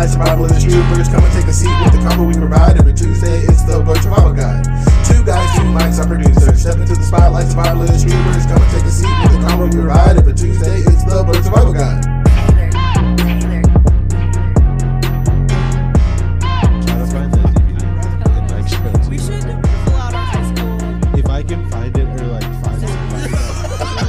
Spotlight, survivalist troopers. Come and take a seat with the combo we provide. Every Tuesday, it's the Bird Survival Guide. Two guys, two mics, our producer. Step into the spotlight, survivalist troopers. Come and take a seat with the combo we provide. Every Tuesday, it's the Bird Survival Guide. We should pull out our high school. If I can find it or like find somebody.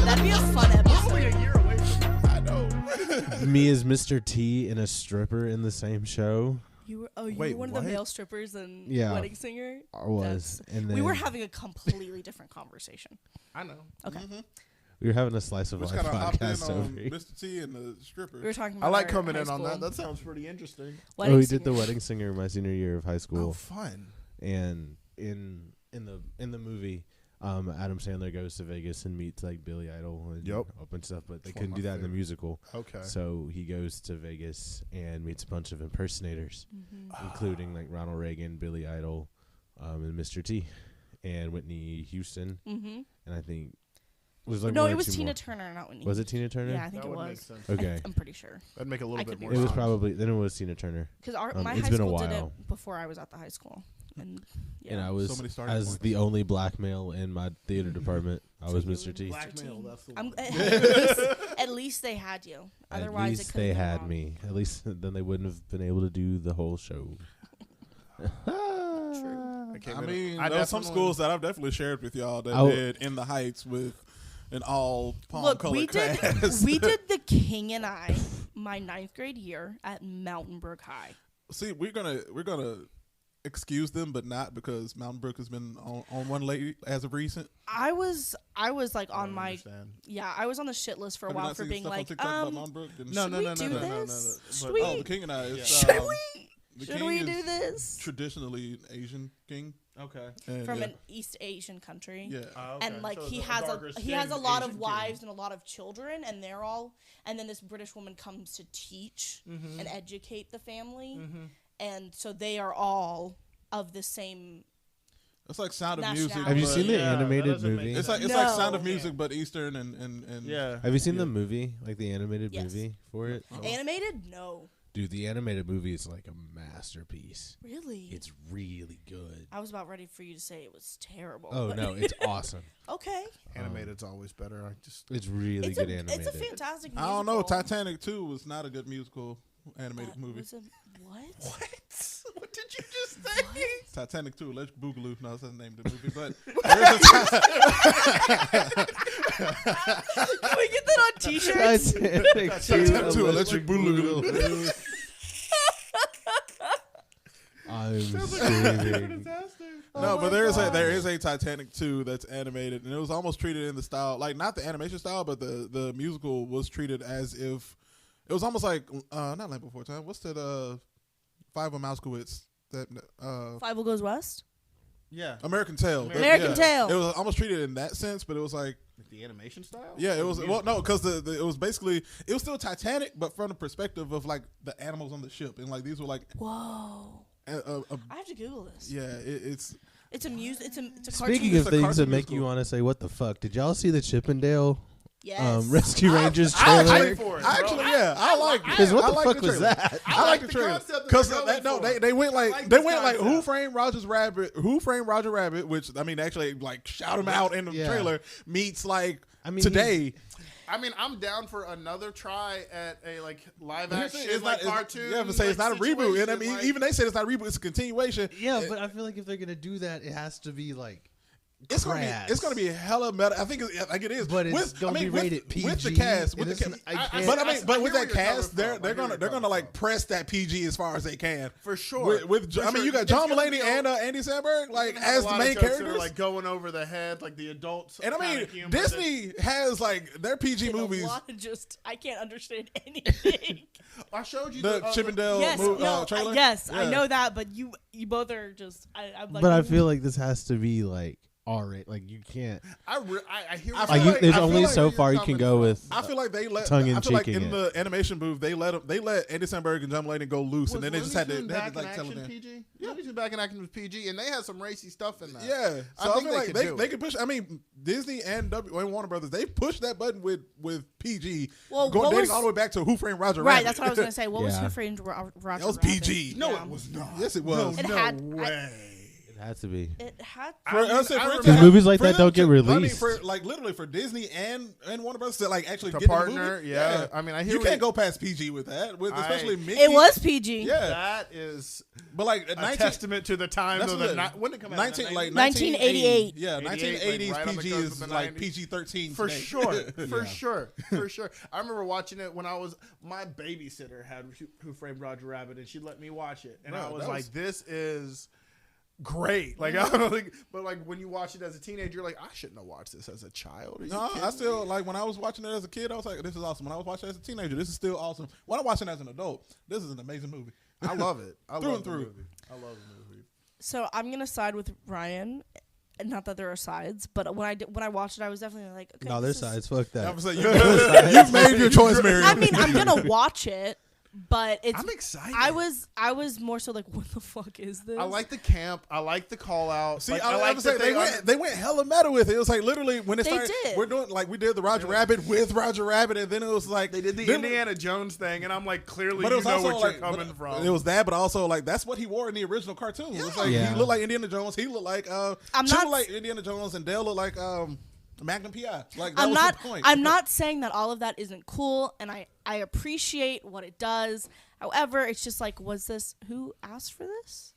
That'd be a fun episode. A year away from I know. Me as Mr. T and a stripper in the same show. You were Wait, one of what? the male strippers and Yeah. wedding singer. I was. And then We were having a completely different conversation. I know. Okay. we were having a slice of We just life kind of hopped in podcast over on here. Mr. T and the stripper. We were talking I about like our coming high in on that. school That sounds pretty interesting. wedding Oh, we did the singer. wedding singer my senior year of high Oh, school. fun. And in the movie, Adam Sandler goes to Vegas and meets like Billy Idol and Yep. a bunch of stuff, but they It's one couldn't of do my that in the favorite. musical. Okay. So he goes to Vegas and meets a bunch of impersonators, including like Ronald Reagan, Billy Idol, and Mr. T, and Whitney Houston, Mm-hmm. and I think was like No, one it or was two Tina more. Turner, not Whitney. Was it Tina Turner? Yeah, I think That it would make was. sense. Okay. I'm pretty sure. That'd make a little I bit could be more It was sense. probably then it was Tina Turner, Because my it's high been a school did while. it before I was at the high school. And yeah. and I was So many starting as points. the only black male in my theater department. I was you Mr. were T. Blackmail, that's the I'm, one. at least they had you. At Otherwise, least it could've they been had wrong. me. At least then they wouldn't have been able to do the whole show. I mean, I there are some definitely- schools that I've definitely shared with y'all that Oh. did In the Heights with an all palm Look, color we did cast. we did The King and I my 9th grade year at Mountain Brook High. See, we're gonna excuse them, but not because Mountain Brook has been on one lately as of recent. I was like I on don't my understand. I was on the shit list for a Have you while not for seen being stuff on like TikTok about Mountain Brook? should No, we do this? Should But, we The King and I. It's, should we the should King we is do this Traditionally an Asian king. Okay. And from yeah, an East Asian country? yeah. And like he has a lot of wives and a lot of children, and they're all. And then this British woman comes to teach Mm-hmm. and educate the family, and so they are all of the same. It's like Sound of Music. Nationality. Have you but- seen the Yeah, that animated doesn't make movie? It's like No. Sound of Music, but Eastern and Yeah. Have you seen Yeah. the movie, like the animated Yes. movie for it? Animated? No, Dude, the animated movie is like a masterpiece. really. It's really good. I was about ready for you to say it was terrible. Oh but- no, it's awesome. okay. Animated's alwa's better. I just It's really It's good a animated. fantastic. I don't know. musical. Titanic 2 was not a good musical animated That movie. was a- what? What did you just say? Titanic 2, Electric Boogaloo. No, that's the name of the movie. But Can we get that on T-shirts? Titanic Titanic 2, Electric Boogaloo. I'm screaming. No, but there is a Titanic 2 that's animated, and it was almost treated in the style, like not the animation style, but the musical was treated as if it was almost like not Land Before Time. What's that? Five of Mouskowitz. That Five Will Goes West. Yeah. American Tail. But American yeah, Tail. It was almost treated in that sense, but it was like The animation style? yeah, it was well no, because it was basically it was still Titanic, but from the perspective of like the animals on the ship, and like these were like Whoa. I have to Google this. yeah, it's It's a music. It's a Speaking cartoon. of It's a things that cartoon make you musical. want to say, "What the fuck?" Did y'all see the Chippendale Yes. Rescue Rangers I trailer? actually yeah, I like Because what I the like fuck the was trailer. that? I like the trailer concept that because they're going no, for. they went like like they this went like Who concept. Framed Roger Rabbit? Who Framed Roger Rabbit? Which I mean, actually, like shout him out in the Yeah. trailer. Meets like I mean, today. I mean, I'm down for another try at a like live It's action, not- like it's- cartoon. Yeah, but say it's like, not a reboot, and I situation, mean, like- even they said it's not a reboot; it's a continuation. Yeah, but I feel like if they're gonna do that, it has to be like It's crass. gonna be hella meta. I think it is, But it's with, gonna be rated PG. with the cast. With and the it's ca- not- I can't- but I I mean, but with hear that where you're cast, coming they're from. they're I hear gonna where they're you're gonna like coming press that PG as far as they can. for sure. With For I mean, sure. you got It's John gonna Mulaney be and Andy Samberg like There's as a the lot main of jokes that characters. are, like going over the head, like the adults. And I kinda mean, humor Disney has like their PG A movies. lot of just I can't understand anything. I showed you The Chippendale yes, no, trailer. yes, I Yeah. know that, but you both are just. I'm like. But I feel like this has to be like R-rated. Like you can't. I hear. I what feel Like you're you, there's I feel only like so where far you're you can coming go from. with. I feel like they let. Tongue in I feel like cheeking in the animation booth they let Andy Samberg and John Mulaney go loose, and then they just had to like tell them. PG. Yeah, Looney Tunes Back in Action was PG, and they had some racy stuff in that. Yeah, so I think feel like could do they it. can push. I mean, Disney and Warner Brothers, they pushed that button with PG, Well, going what dating was- all the way back to Who Framed Roger Right, Rabbit. that's what I was gonna say. What was Yeah. Who Framed Roger That was Rabbit? PG. No, Yeah. it was not. Yes, it was. It no had- way. It has to be. It had. For us, I for remember- it to Because have- movies like for that them don't get to- I mean, released. for like literally for Disney and Warner Brothers to like actually To get partner, the movie, yeah. I mean, I hear you what can't you- go past PG with that, with especially Mickey. It was PG. yeah, That is but like a 19, testament to the time. That's Though, what the when did it come out? 1988. Yeah, 88, 1980s like, right on the PG cusp is of the like 90s. PG-13 For today. sure, for sure. I remember watching it when I was my babysitter had Who Framed Roger Rabbit, and she let me watch it, and Bro, I was that like, was- "This is great." Like I don't think, but like when you watch it as a teenager, you're like, "I shouldn't have watched this as a child." Are you No, kidding I still me? like when I was watching it as a kid. I was like, "This is awesome." When I was watching it as a teenager, this is still awesome. When I'm watching it as an adult, this is an amazing movie. I love it. I Through love and the through. movie. I love the movie. So I'm gonna side with Ryan. Not that there are sides, but when I watched it, I was definitely like, okay, No, there's this is- sides. Fuck I that. was like, you've made your choice, Mary. I mean, I'm gonna watch it, but it's. I'm excited. I was more so like, what the fuck is this? I like the camp. I like the call out. See, like, I like was saying that they went hella meta with it. It was like literally when it They started, did. we're doing like we did the Roger Rabbit with Roger Rabbit, and then it was like They did the then- Indiana Jones thing, and I'm like, clearly, But it you was know also what like you're coming but from. It was that, but also like that's what he wore in the original cartoon. It was like Yeah. he looked like Indiana Jones. He looked like I'm she not looked like Indiana Jones, and Dale looked like Magnum PI. Like that I'm was not. the point. I'm not saying that all of that isn't cool, and I appreciate what it does. However, it's just like, was this who asked for this?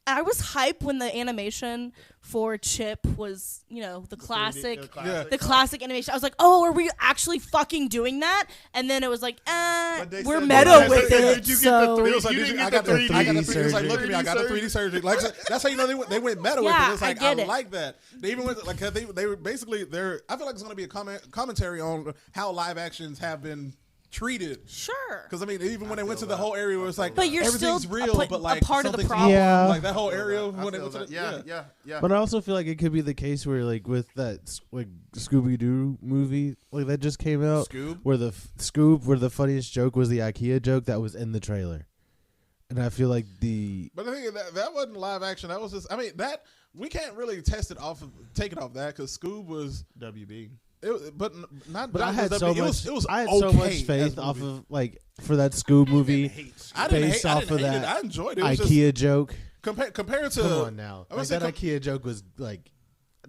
I was hype when the animation for Chip was, the classic. The classic animation. I was like, oh, are we actually fucking doing that? And then it was like, But they we're said- meta but they with said, it. "Did you get the So three- It was like, You did didn't you- I get got the the 3D 3D. It was like, 3D look at me, I got the 3D surgery. Like that's how you know they went meta with Yeah, it. It's like I get it. like that. They even went like they were basically they're. I feel like it's going to be a commentary on how live actions have been treated. sure. Because I mean, even when they went to the whole area where it's like, But you're everything's still real, a but like part of the something's problem. Yeah. like that whole area I when they feel went to that. the Yeah. But I also feel like it could be the case where, like, with that like Scooby Doo movie, like that just came out, Scoob? where the where the funniest joke was the IKEA joke that was in the trailer, and I feel like But the thing is that wasn't live action. That was just. I mean that we can't really test it off of take it off that because Scoob was. WB. But not. But I not had was so it much. was, it was I had okay so much as faith a off movie. of like for that Scoob movie I didn't based hate, off I didn't of hate that it. I enjoyed it. It was IKEA joke. just compared to. Come on now, I like would say that IKEA joke was like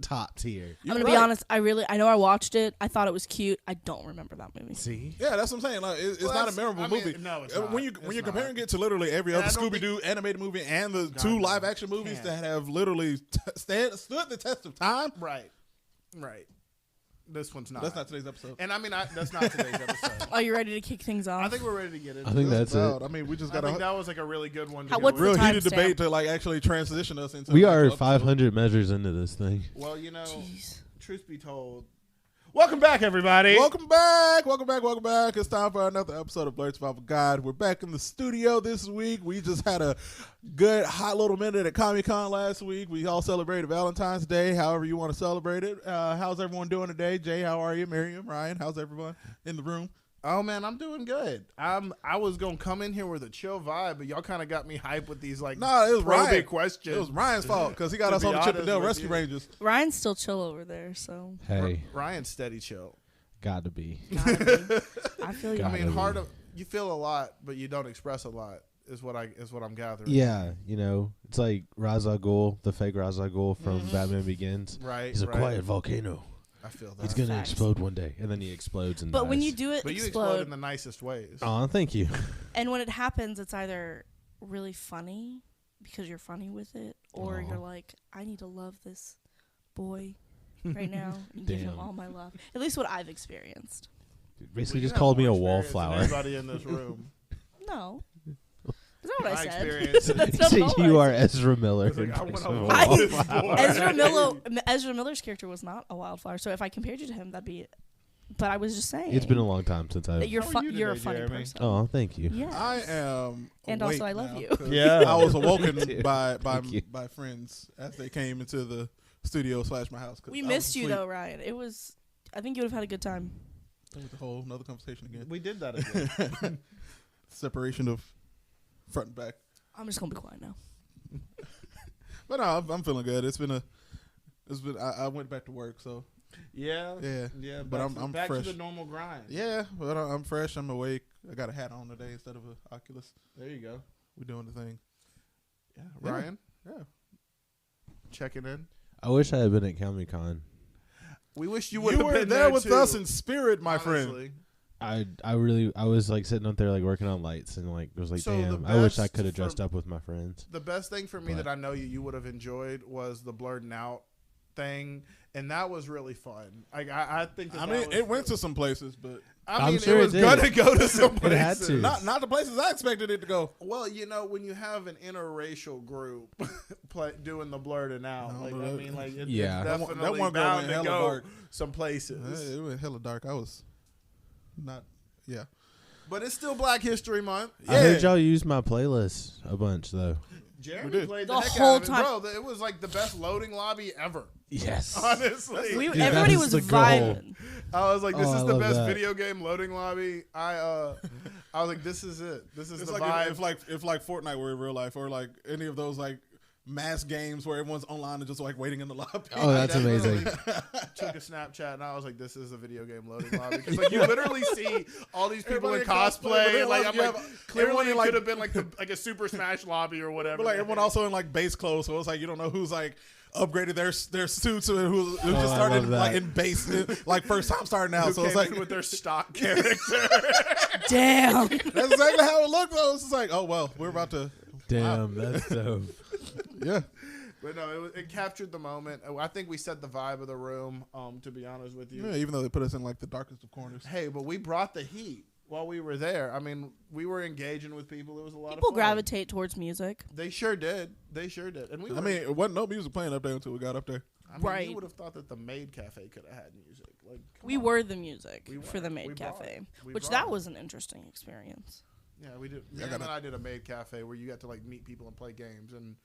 top tier. I'm gonna be honest. I know I watched it. I thought it was cute. I don't remember that movie. See, Yeah, that's what I'm saying. Like, it's Well, not a that's- memorable I mean, movie. no, it's When not. you're It's comparing not. it to literally every And other I don't Scooby Doo animated movie and the God, two no. live action movies Can't. that have literally stood the test of time. Right. This one's not. That's not today's episode. And I mean, that's not today's episode. Are you ready to kick things off? I think we're ready to get into I think it. that's it. Loud. I mean, we just I got think a that was like a really good one. To How- get what's rid the of. real heated timestamp? debate to like actually transition us into. we the are actual episode. 500 measures into this thing. Well, Jeez. truth be told, welcome back, everybody. Welcome back. It's time for another episode of Blurred Survival Guide. We're back in the studio this week. We just had a good hot little minute at Comic-Con last week. We all celebrated Valentine's Day, however you want to celebrate it. How's everyone doing today? Jay, how are you? Miriam, Ryan, how's everyone in the room? Oh man, I'm doing good. I was gonna come in here with a chill vibe, but y'all kind of got me hyped with these like No, it was probing Ryan. questions. It was Ryan's fault because he got To us be on the Chip and honest Dale with Rescue you. Rangers. Ryan's still chill over there, so Hey, Ryan's steady chill. got to be. gotta be. I feel you. God. I mean, Gotta be. you feel a lot, but you don't express a lot. Is what I'm gathering. Yeah, it's like Ra's al Ghul, the fake Ra's al Ghul from Batman Begins. Right. He's a right. quiet volcano. I feel that. It's gonna Facts. explode one day, and then he explodes and But when dies. you do it But you explode explode, in the nicest ways. Oh, thank you. and when it happens, it's either really funny because you're funny with it, or Aw. you're like, I need to love this boy right now and give him Damn. all my love. At least what I've experienced. Basically, Well, you just have called me a more experience than wallflower. Everybody in this room. No, that's not what My I said. experience. That's not at all what You I are said. Ezra Miller. It's like, in I place wanna of a love this wallflower. boy. Ezra Miller's character was not a wildflower. So if I compared you to him, that'd be But I was just saying. It's been a long time since that I've. you're How are you you're a today, funny Jeremy? person. Oh, thank you. Yes. I am. And awake also, I love now you. 'cause Yeah. I was awoken Too. by Thank you. friends as they came into the studio / my house. 'Cause We I was missed you asleep. though, Ryan. It was. I think you would have had a good time. That was a whole another conversation again. We did that again. Separation of front and back. I'm just gonna be quiet now. But no, I'm feeling good. I went back to work, so Yeah. yeah. Yeah. But I'm back fresh. to the normal grind. Yeah, but I'm fresh. I'm awake. I got a hat on today instead of an Oculus. There you go. We're doing the thing. Yeah. Yeah. Ryan, Yeah. checking in. I wish I had been at Comic Con. We wish you You would have were been there with too, us in spirit, my friend. honestly. I was like sitting up there like working on lights and like was like, So the damn, I wish I best could have for- dressed up with my friends. The best thing for me But- that I know you would have enjoyed was the blurting out thing, and that was really fun. Like I think. I mean, it went to some places, but I I'm mean, sure it it was did. gonna go to some It had places. to. not the places I expected it to go. Well, when you have an interracial group doing the blurting out, No, like but I that- mean, like it's Yeah. That definitely one girl bound went to hella go dark. some places. It went hella dark. I was not. Yeah. But it's still Black History Month. I heard y'all use my playlist a bunch though. Jeremy did. played The the heck whole out of it. time. Bro, it was like the best loading lobby ever. Yes. Honestly. We, Dude, everybody that was was the goal. vibing. I was like, this Oh, is I the love best that. video game loading lobby. I was like, this is it. This is It's the like vibe. if Fortnite were in real life, or like any of those like mass games where everyone's online and just like waiting in the lobby. Oh, that's I amazing. definitely took a Snapchat and I was like, this is a video game loading lobby. Because like you literally see all these people Everybody in in cosplay, but cosplay. then, Like like, I'm you like, have clearly everyone in, it like- could have been like a Super Smash lobby or whatever. But like everyone also in like base clothes, so it's like you don't know who's like upgraded their suits and who's just I started love that. like in base, like first time starting out. who So it's came like in with their stock character. Damn. that's exactly how it looked. Though it's just like, oh well, we're about to, Damn, that's dope. yeah. But no, it captured the moment. I think we set the vibe of the room. To be honest with you, Yeah, even though they put us in like the darkest of corners. hey, but we brought the heat while we were there. I mean, we were engaging with people. It was a lot People of fun. gravitate towards music. They sure did. They sure did. And we. I were, mean, it wasn't no music playing up there until we got up there. Right. You would have thought that the Maid Cafe could have had music. Like come We on. were the music We for were. the We Maid brought Cafe, it. We which brought that it. was an interesting experience. Yeah, we did. Yeah, I Miriam gotta- and I did a Maid Cafe where you got to like meet people and play games, and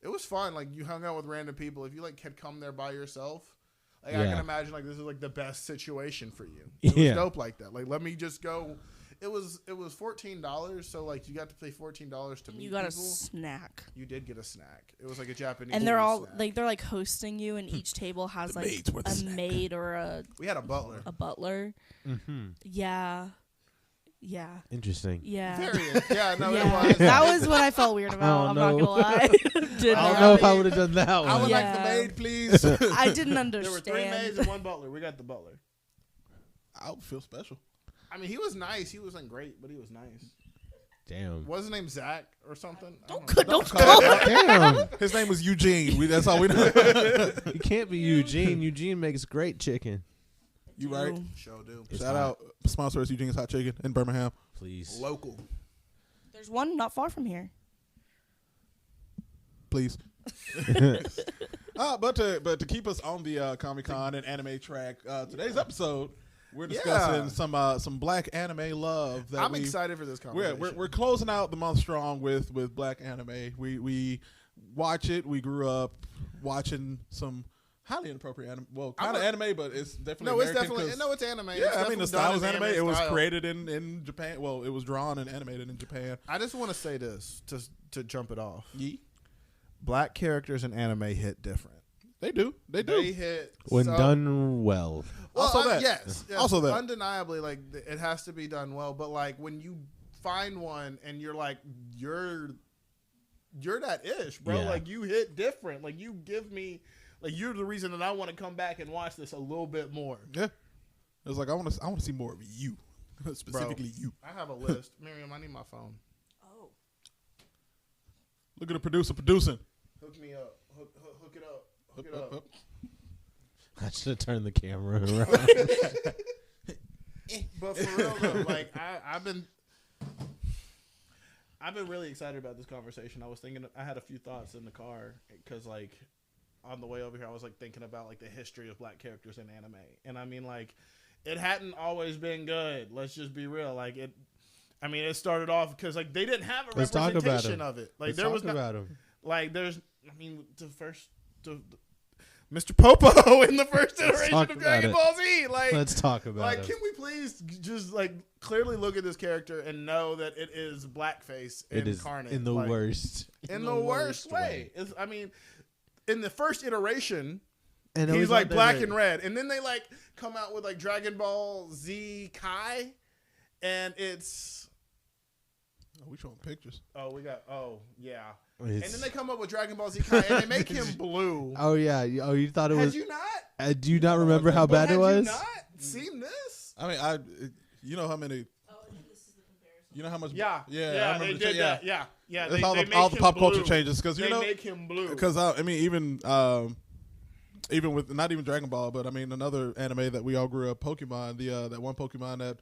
it was fun. Like you hung out with random people. If you like had come there by yourself, like I Yeah. can imagine like this is like the best situation for you. It was Yeah. dope like that. Like let me just go. It was $14, so like you got to pay $14 to meet You got a people. snack, You did get a snack. It was like a Japanese. and they're all snack. they're like hosting you, and each table has The like maid's worth a a snack. maid or a We had a butler. butler. Mm-hmm. Yeah, yeah, Interesting. yeah. Very. Yeah, no, Yeah. it was. That was what I felt weird about. I'm not know. gonna lie. Did I don't not- know if I would have done that I one. would like the Yeah. maid, please. I didn't understand. There were 3 maids and 1 butler. We got the butler. I would feel special. I mean, he was nice. He wasn't great, but he was nice. Damn. What's his name? Zach or something? I Don't don't know. don't call it. Damn. His name was Eugene. That's all we know. You can't be Eugene. Eugene makes great chicken. You right? Show do. It's Shout hot. out sponsor us Eugene's Hot Chicken in Birmingham. Please. Local. There's one not far from here. Please. But to keep us on the Comic Con and anime track, today's episode we're discussing some black anime love. That I'm excited for this conversation. We're closing out the month strong with black anime. We watch it. We grew up watching some highly inappropriate anime. Well, kind of anime, but it's definitely no, it's American definitely 'cause- no, it's anime. Yeah, It's I mean definitely the style done is in anime. It was style. created in Japan. Well, it was drawn and animated in Japan. I just want to say this to jump it off. Yee. Black characters in anime hit different. They do. They do. They hit When so- done well. Well, Also that. yes, Also that. undeniably, like it has to be done well. But like when you find one and you're like you're that ish, bro. Yeah. Like you hit different. Like you give me, like you're the reason that I want to come back and watch this a little bit more. Yeah. It was like I want to see more of you, specifically you. I have a list. Miriam, I need my phone. Oh. Look at the producer producing. Hook me up. Hook it up. Hook it up. I should have turned the camera around. But for real though, like I've been really excited about this conversation. I was thinking, I had a few thoughts in the car because like on the way over here, I was like thinking about like the history of black characters in anime, and I mean like it hadn't always been good. Let's just be real. Like it. I mean, it started off because like they didn't have a representation of it. Like there was about him. Like there's. I mean, Mr. Popo in the first iteration of Dragon Ball Z. Like, let's talk about it. Like, can we please just like clearly look at this character and know that it is blackface incarnate in the like, worst, in the worst way. I mean, in the first iteration, and he's like black and red, and then they like come out with like Dragon Ball Z Kai, and it's. We showing pictures. Oh, we got. Oh, yeah. It's, and then they come up with Dragon Ball Z Kai, and they make him blue. Oh yeah. Oh, you thought it was? Had you not? Do you not remember how bad it was? Had you not seen this? I mean, you know how many. Oh, this is the comparison. You know how much? Yeah. I remember they did that. Yeah. It's all the pop culture changes because they make him blue. Because I mean, even with not even Dragon Ball, but I mean another anime that we all grew up, Pokemon. That one Pokemon that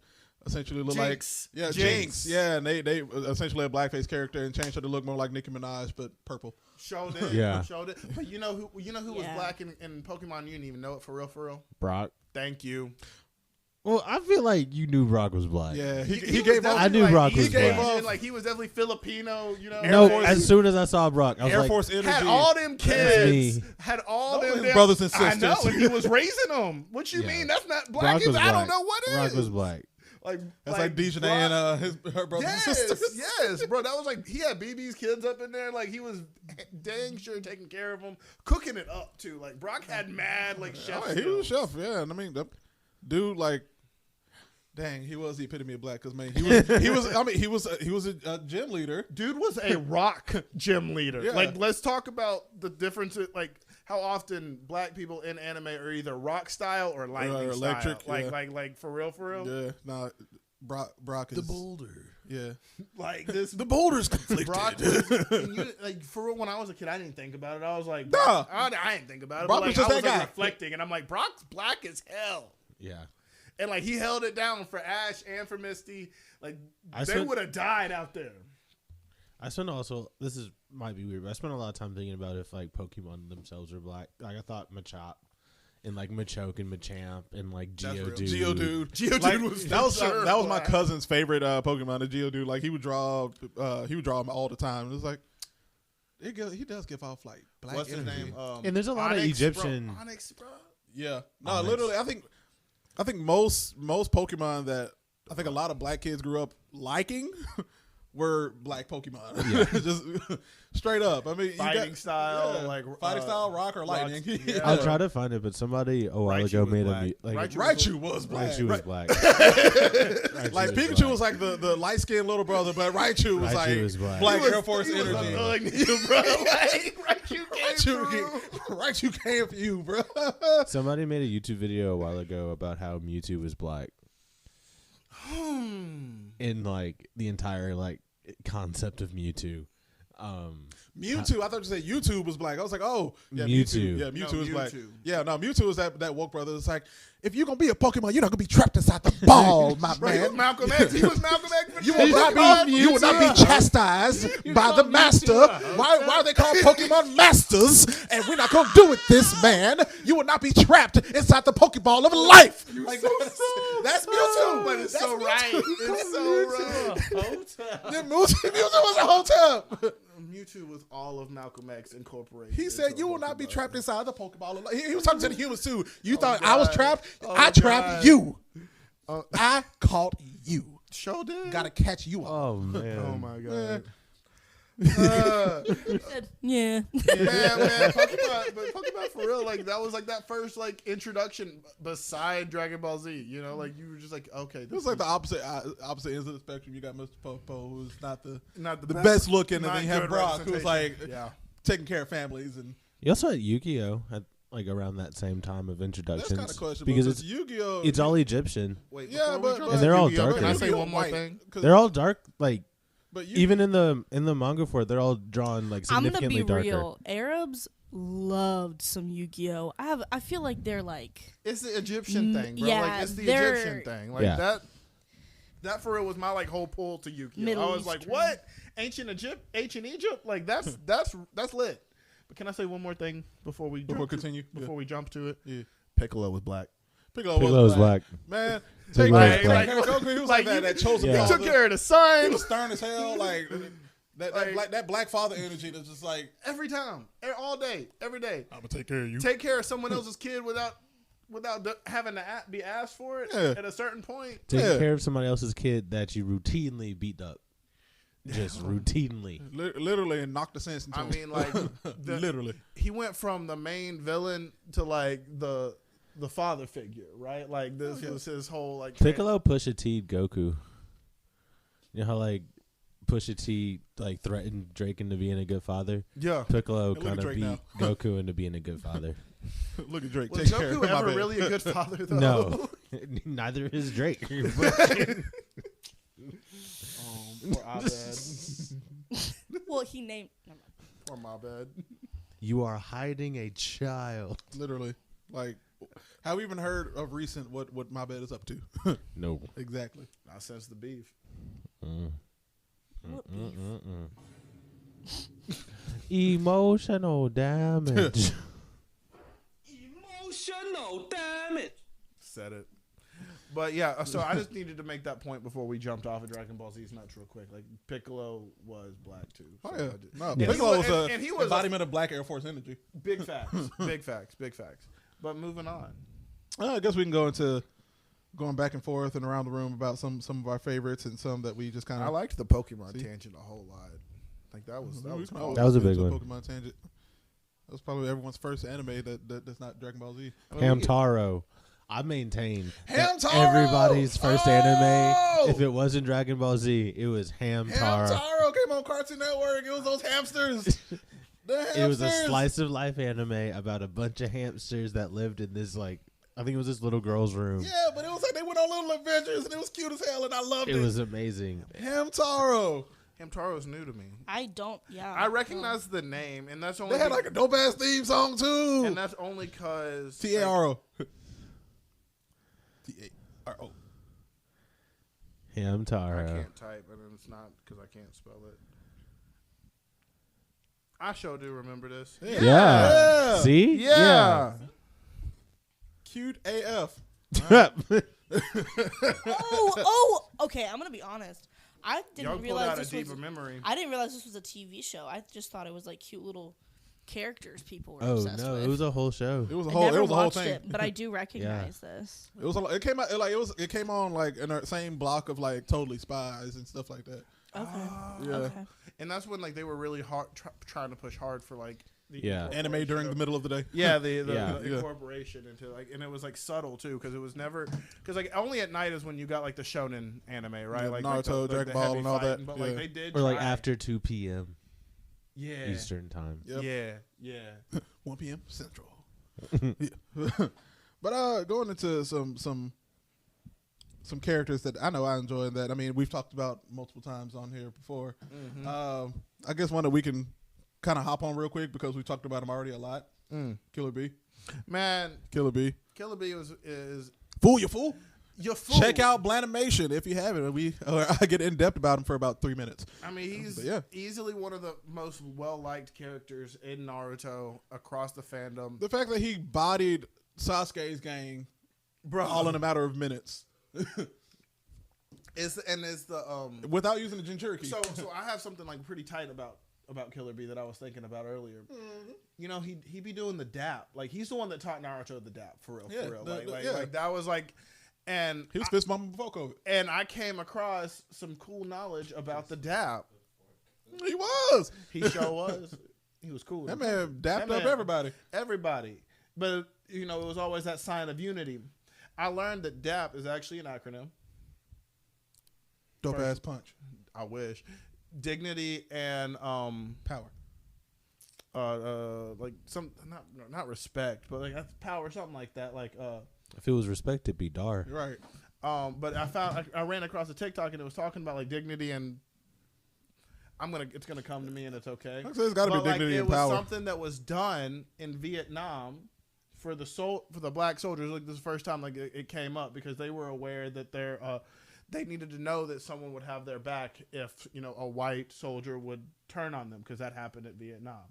essentially looked Jinx. like Jinx. Yeah, and they essentially a blackface character and changed her to look more like Nicki Minaj but purple. Showed it. Yeah. Showed it. But you know who was black in Pokemon? You didn't even know it for real. Brock. Thank you. Well, I feel like you knew Brock was black. Yeah, he gave up. I knew Brock was he gave black. up. Like he was definitely Filipino. You know. No, as soon as I saw Brock, I was Air like, Force energy. had all them kids. me. Had all Those them his brothers and I know, sisters. and he was raising them. What you Yeah. mean? That's not Brock black. was I don't black. know what it is. Brock was black. Like That's like Dejanay and her brothers and sisters. Yes, bro. That was like he had BB's kids up in there. Like he was dang sure taking care of them, cooking it up too. Like Brock had mad like chef. Oh, he was a chef, yeah. And I mean, that dude, like, dang, he was the epitome of black. Cause man, he was a gym leader. Dude was a rock gym leader. Yeah. Like, let's talk about the difference. Like how often black people in anime are either rock style or lightning electric, style. yeah. Like for real. Yeah, nah, Brock is boulder. Yeah, Like this. the boulder's conflicted. Brock was, like for real, when I was a kid, I didn't think about it. I was like, Nah. I didn't think about it. Brock But like, was just I was that like guy. reflecting, and I'm like, Brock's black as hell. Yeah. And like he held it down for Ash and for Misty. Like I they spent- would have died out there. I spent also might be weird, but I spent a lot of time thinking about if like Pokemon themselves are black. Like I thought Machop and like Machoke and Machamp and like Geodude. Geodude Like, was for that was sure that was my black. cousin's favorite Pokemon, the Geodude. Like he would draw him all the time. It was like he does give off like black What's his energy. name? And there's a lot of Onyx, Egyptian. Bro. Onyx, bro. Yeah, no, Onyx. literally, I think most Pokemon that I think a lot of black kids grew up liking were black Pokemon. Yeah. Just straight up. I mean, Fighting style, like fighting style, rock or rocks, lightning. yeah. I'll try to find it, but somebody a while Raichu ago was made black. a like Raichu was black. Raichu was black. Like Pikachu was like the light skinned little brother, but Raichu was Raichu like was black. black He was- Air Force he was energy. a thug nigga, bro. Like, Raichu came for you, bro. Somebody made a YouTube video a while ago about how Mewtwo was black. In like the entire like concept of Mewtwo. Mewtwo, I thought you said YouTube was black. I was like, oh, yeah, Mewtwo. Yeah, Mewtwo No, is black. Mewtwo. Yeah, no, Mewtwo is that woke brother. It's like, if you're gonna be a Pokemon, you're not gonna be trapped inside the ball, my Bro, he was man. Malcolm X. He was Malcolm X. for You sure. will not be chastised by the master. Why are they called Pokemon masters? And we're not gonna do it, this man. You will not be trapped inside the Pokeball of life. Like, that's Mewtwo, But it's That's so Mewtwo. right. It's so right. Yeah, Mewtwo was a hotel. Mewtwo was all of Malcolm X incorporated. He into said, a "You will not be Pokemon. trapped inside the Pokeball." He was talking to the humans too. You thought I was God. trapped? Oh, I trapped God. you. I caught you. Show did. Gotta catch you up. Oh man. Oh my god. Yeah. man, Pokemon, but Pokemon for real, like that was like that first like introduction beside Dragon Ball Z. You know, like you were just like, okay, It was like the opposite ends of the spectrum. You got Mr. Popo, who's not the not the best looking, and not then you have good Brock, who's like representation. yeah. taking care of families, and You also had Yu-Gi-Oh at like around that same time of that's introductions kind of questionable because it's Yu-Gi-Oh. it's all Egyptian. Wait, Yeah, before we but- jump And to they're all Yu-Gi-Oh, darker. Can I say Yu-Gi-Oh one more white, thing? 'cause- They're all dark. Like but even in the manga for it, they're all drawn like I'm gonna significantly be darker. real. Arabs loved some Yu-Gi-Oh. I feel like they're like It's the Egyptian thing, bro. yeah, like it's the they're- Egyptian thing. Like Yeah. that for real was my like whole pull to Yu-Gi-Oh. Middle I was like, Eastern. what? Ancient Egypt? Like that's lit. But can I say one more thing before we Before jump continue, before we jump to it? Yeah. Piccolo was black. Piccolo Piccolo's was black. black. Man, Piccolo's take black. Goku, he was like that chosen Yeah. He father. took care of the son. He was stern as hell. Like that black father energy that's just like, Every time, all day, every day. I'm gonna take care of you. Take care of someone else's kid without having to be asked for it Yeah. at a certain point. Taking care of somebody else's kid that you routinely beat up. Just routinely. Literally, and knocked the sense into I him. mean, like Literally. he went from the main villain to like the father figure, right? Like this was his whole like Piccolo Pusha T'd Goku. You know how like Pusha T like threatened Drake into being a good father? Yeah. Piccolo look at kind of Drake beat now. Goku into being a a good father. Look at Drake. Was Take care. Goku My ever bad. really a good father though? No. Neither is Drake. Poor Abed. Well, he named. Never mind. Poor Abed. You are hiding a child. Literally. Like, have we even heard of recent what my bed is up to? No. Exactly. Not since the beef. What beef? Emotional damage. Emotional damage. Said it. But yeah, so I just needed to make that point before we jumped off of Dragon Ball Z's nuts real quick. Like Piccolo was black too. Oh So yeah. I just- No, And he Piccolo was- was and he a was a- embodiment of Black Air Force energy. Big facts. Big facts. Big facts. But moving on. I guess we can go into going back and forth and around the room about some of our favorites and some that we just kind I of. liked the Pokemon See? tangent a whole lot. Like that was We can cool. always That was a get big into one. Pokemon tangent. That was probably everyone's first anime that's not Dragon Ball Z. I mean, we- Hamtaro. I maintain that Hamtaro! everybody's first Oh! anime, if it wasn't Dragon Ball Z, it was Hamtaro. Hamtaro came on Cartoon Network. It was those hamsters. The hamsters. It was a slice of life anime about a bunch of hamsters that lived in this like I think it was this little girl's room. Yeah, but it was like they went on little adventures and it was cute as hell and I loved it. It was amazing. Hamtaro. Hamtaro's new to me. I don't. Yeah. I recognize the name, and that's only They had like a dope ass theme song too. and that's only because T-A-R-O. T-A-R-O. I Hamtaro. can't type, and it's not because I can't spell it. I sure do remember this. Yeah. See? Yeah. Cute AF. Okay. I'm gonna be honest. I Y'all didn't pulled realize out a this was. deeper memory. I didn't realize this was a TV show. I just thought it was like cute little characters people were Oh obsessed no, with. it was a whole show. It was a I whole. never It was a whole watched thing. it, but I do recognize this. It was. It came out. Like it came on like in the same block of like Totally Spies and stuff like that. Okay. Yeah. Okay. And that's when like they were really hard trying to push hard for like the Yeah. Anime during the middle of the day. Yeah, the Yeah. incorporation into like, and it was like subtle too, because it was never, because like only at night is when you got like the shonen anime, right? Yeah, like Naruto, the Dragon the Ball, heavy and all that, fighting, But yeah. like they did, Or like try. after 2 p.m. yeah, Eastern time. Yep. yeah. 1 p.m. Central. Yeah. But going into some characters that I know I enjoy and that I mean we've talked about multiple times on here before. I guess one that we can kind of hop on real quick because we talked about him already a lot. Killer B. Man, Killer B. Killer Bee is Fool, you fool. your fool. Check out Blandimation if you haven't. I get in depth about him for about 3 minutes. I mean, he's But yeah. easily one of the most well-liked characters in Naruto across the fandom. The fact that he bodied Sasuke's gang, all in a matter of minutes It's the without using the Jinchuriki. So I have something like pretty tight about Killer Bee that I was thinking about earlier. You know, he be doing the dap. Like he's the one that taught Naruto the dap for real. Yeah, For real. yeah. Like that was like, and he was fist bumping before COVID. and I came across some cool knowledge about the dap. He was. He sure was. He was cool. That man dapped That up man- everybody. Everybody. But you know, it was always that sign of unity. I learned that DAP is actually an acronym. Dope ass punch. I wish. Dignity and Power. like some not respect, but like that's power, something like that. Like If it was respect, it'd be Dar. You're right. but I ran across a TikTok and it was talking about like dignity and it's gonna come to me and it's okay. Like I said, it's gotta be But, like, dignity it and was power. something that was done in Vietnam for the black soldiers. Like this is the first time like it came up because they were aware that they needed to know that someone would have their back if a white soldier would turn on them because that happened at Vietnam.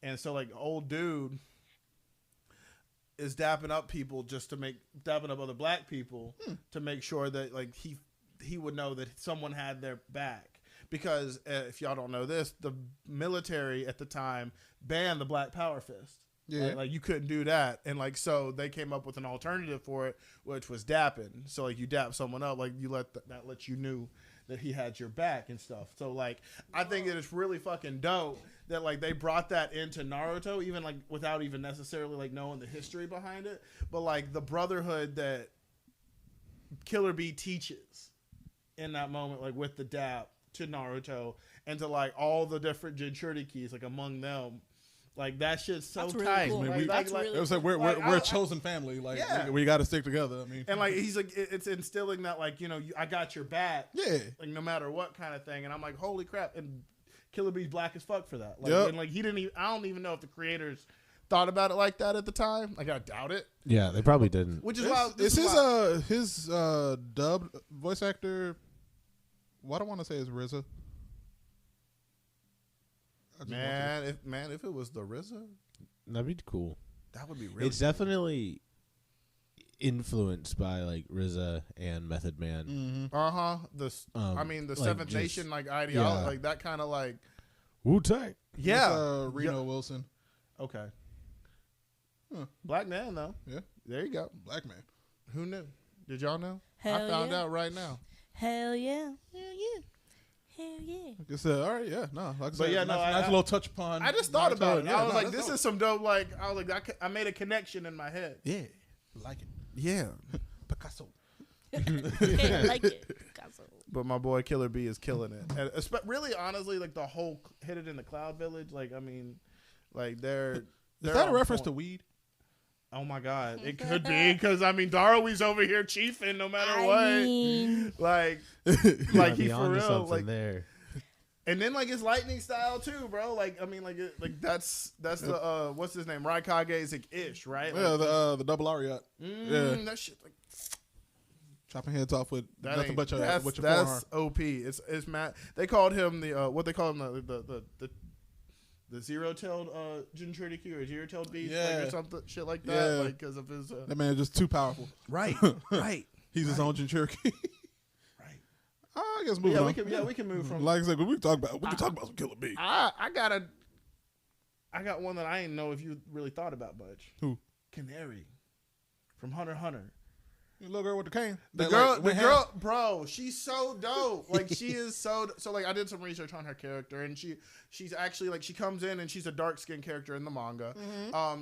And so like old dude is dapping up people just to dapping up other black people to make sure that like he would know that someone had their back. Because if y'all don't know this, the military at the time banned the Black Power Fist. Yeah. Like you couldn't do that. And like, so they came up with an alternative for it, which was dapping. So like you dap someone up, like you that lets you knew that he had your back and stuff. So like, I think it is really fucking dope that like they brought that into Naruto, even like without even necessarily like knowing the history behind it. But like the brotherhood that Killer Bee teaches in that moment, like with the dap to Naruto and to like all the different Jinchuriki keys, like among them, like that shit's so That's really tight. cool. I mean, Like, That's like, really It was like we're a chosen family. Like Yeah. we got to stick together. I mean, and like he's like it's instilling that like I got your back, yeah. like no matter what kind of thing. And I'm like, holy crap! And Killer Bee's black as fuck for that. Like, Yep. and like he didn't even. I don't even know if the creators thought about it like that at the time. Like I doubt it. Yeah, they probably didn't. Which is why Is his dubbed voice actor? What I want to say is RZA. I just man, if it was the RZA, That'd be cool. that would be really. It's definitely influenced by like RZA and Method Man. Mm-hmm. I mean the like Seventh just- Nation like ideology, yeah. like that kind of like Wu Tang. Reno Wilson. Okay. Huh. Black man though. Yeah, There you go. black man. Who knew? Did y'all know? Hell I found yeah. out right now. Hell yeah. Hell yeah. Hell yeah. Like I said, all right, yeah, no, like I But said, yeah, no, nice I- little touch upon. I just thought about it. Yeah, I was like, that's this dope. is some dope. Like, I was like, I made a connection in my head. Yeah, like it. Yeah. Picasso. Like it. Picasso. But my boy Killer Bee is killing it. And really, honestly, like the whole Hit It in the Cloud Village. Like, I mean, like they're. Is they're that a on reference point. to weed? Oh my God, it could be because I mean, Darwee's over here chiefing no matter I what. mean, Like, Might like be he for onto real. something Like, there. and then like his lightning style too, bro. Like, I mean, like that's the what's his name, Raikage's like ish, right? Yeah, Like, the double Ariat. Yeah. that shit like. Chopping heads off with That nothing ain't- but your that's forearm. OP. It's Matt. They called him the what they call him the zero-tailed Jinchuriki or zero-tailed beast, Yeah. like, or something shit like that, Yeah. like because of his That man is just too powerful. right, right, He's his own Jinchuriki. right. I guess moving Yeah, on. we can move from. Like I said, we can talk about some Killer Bee. I got one that I didn't know if you really thought about much. Who? Canary from Hunter x Hunter. The little girl with the cane. The That, girl, like, the went girl, bro, she's so dope. Like she is so. So like I did some research on her character, and she's actually like she comes in and she's a dark skinned character in the manga.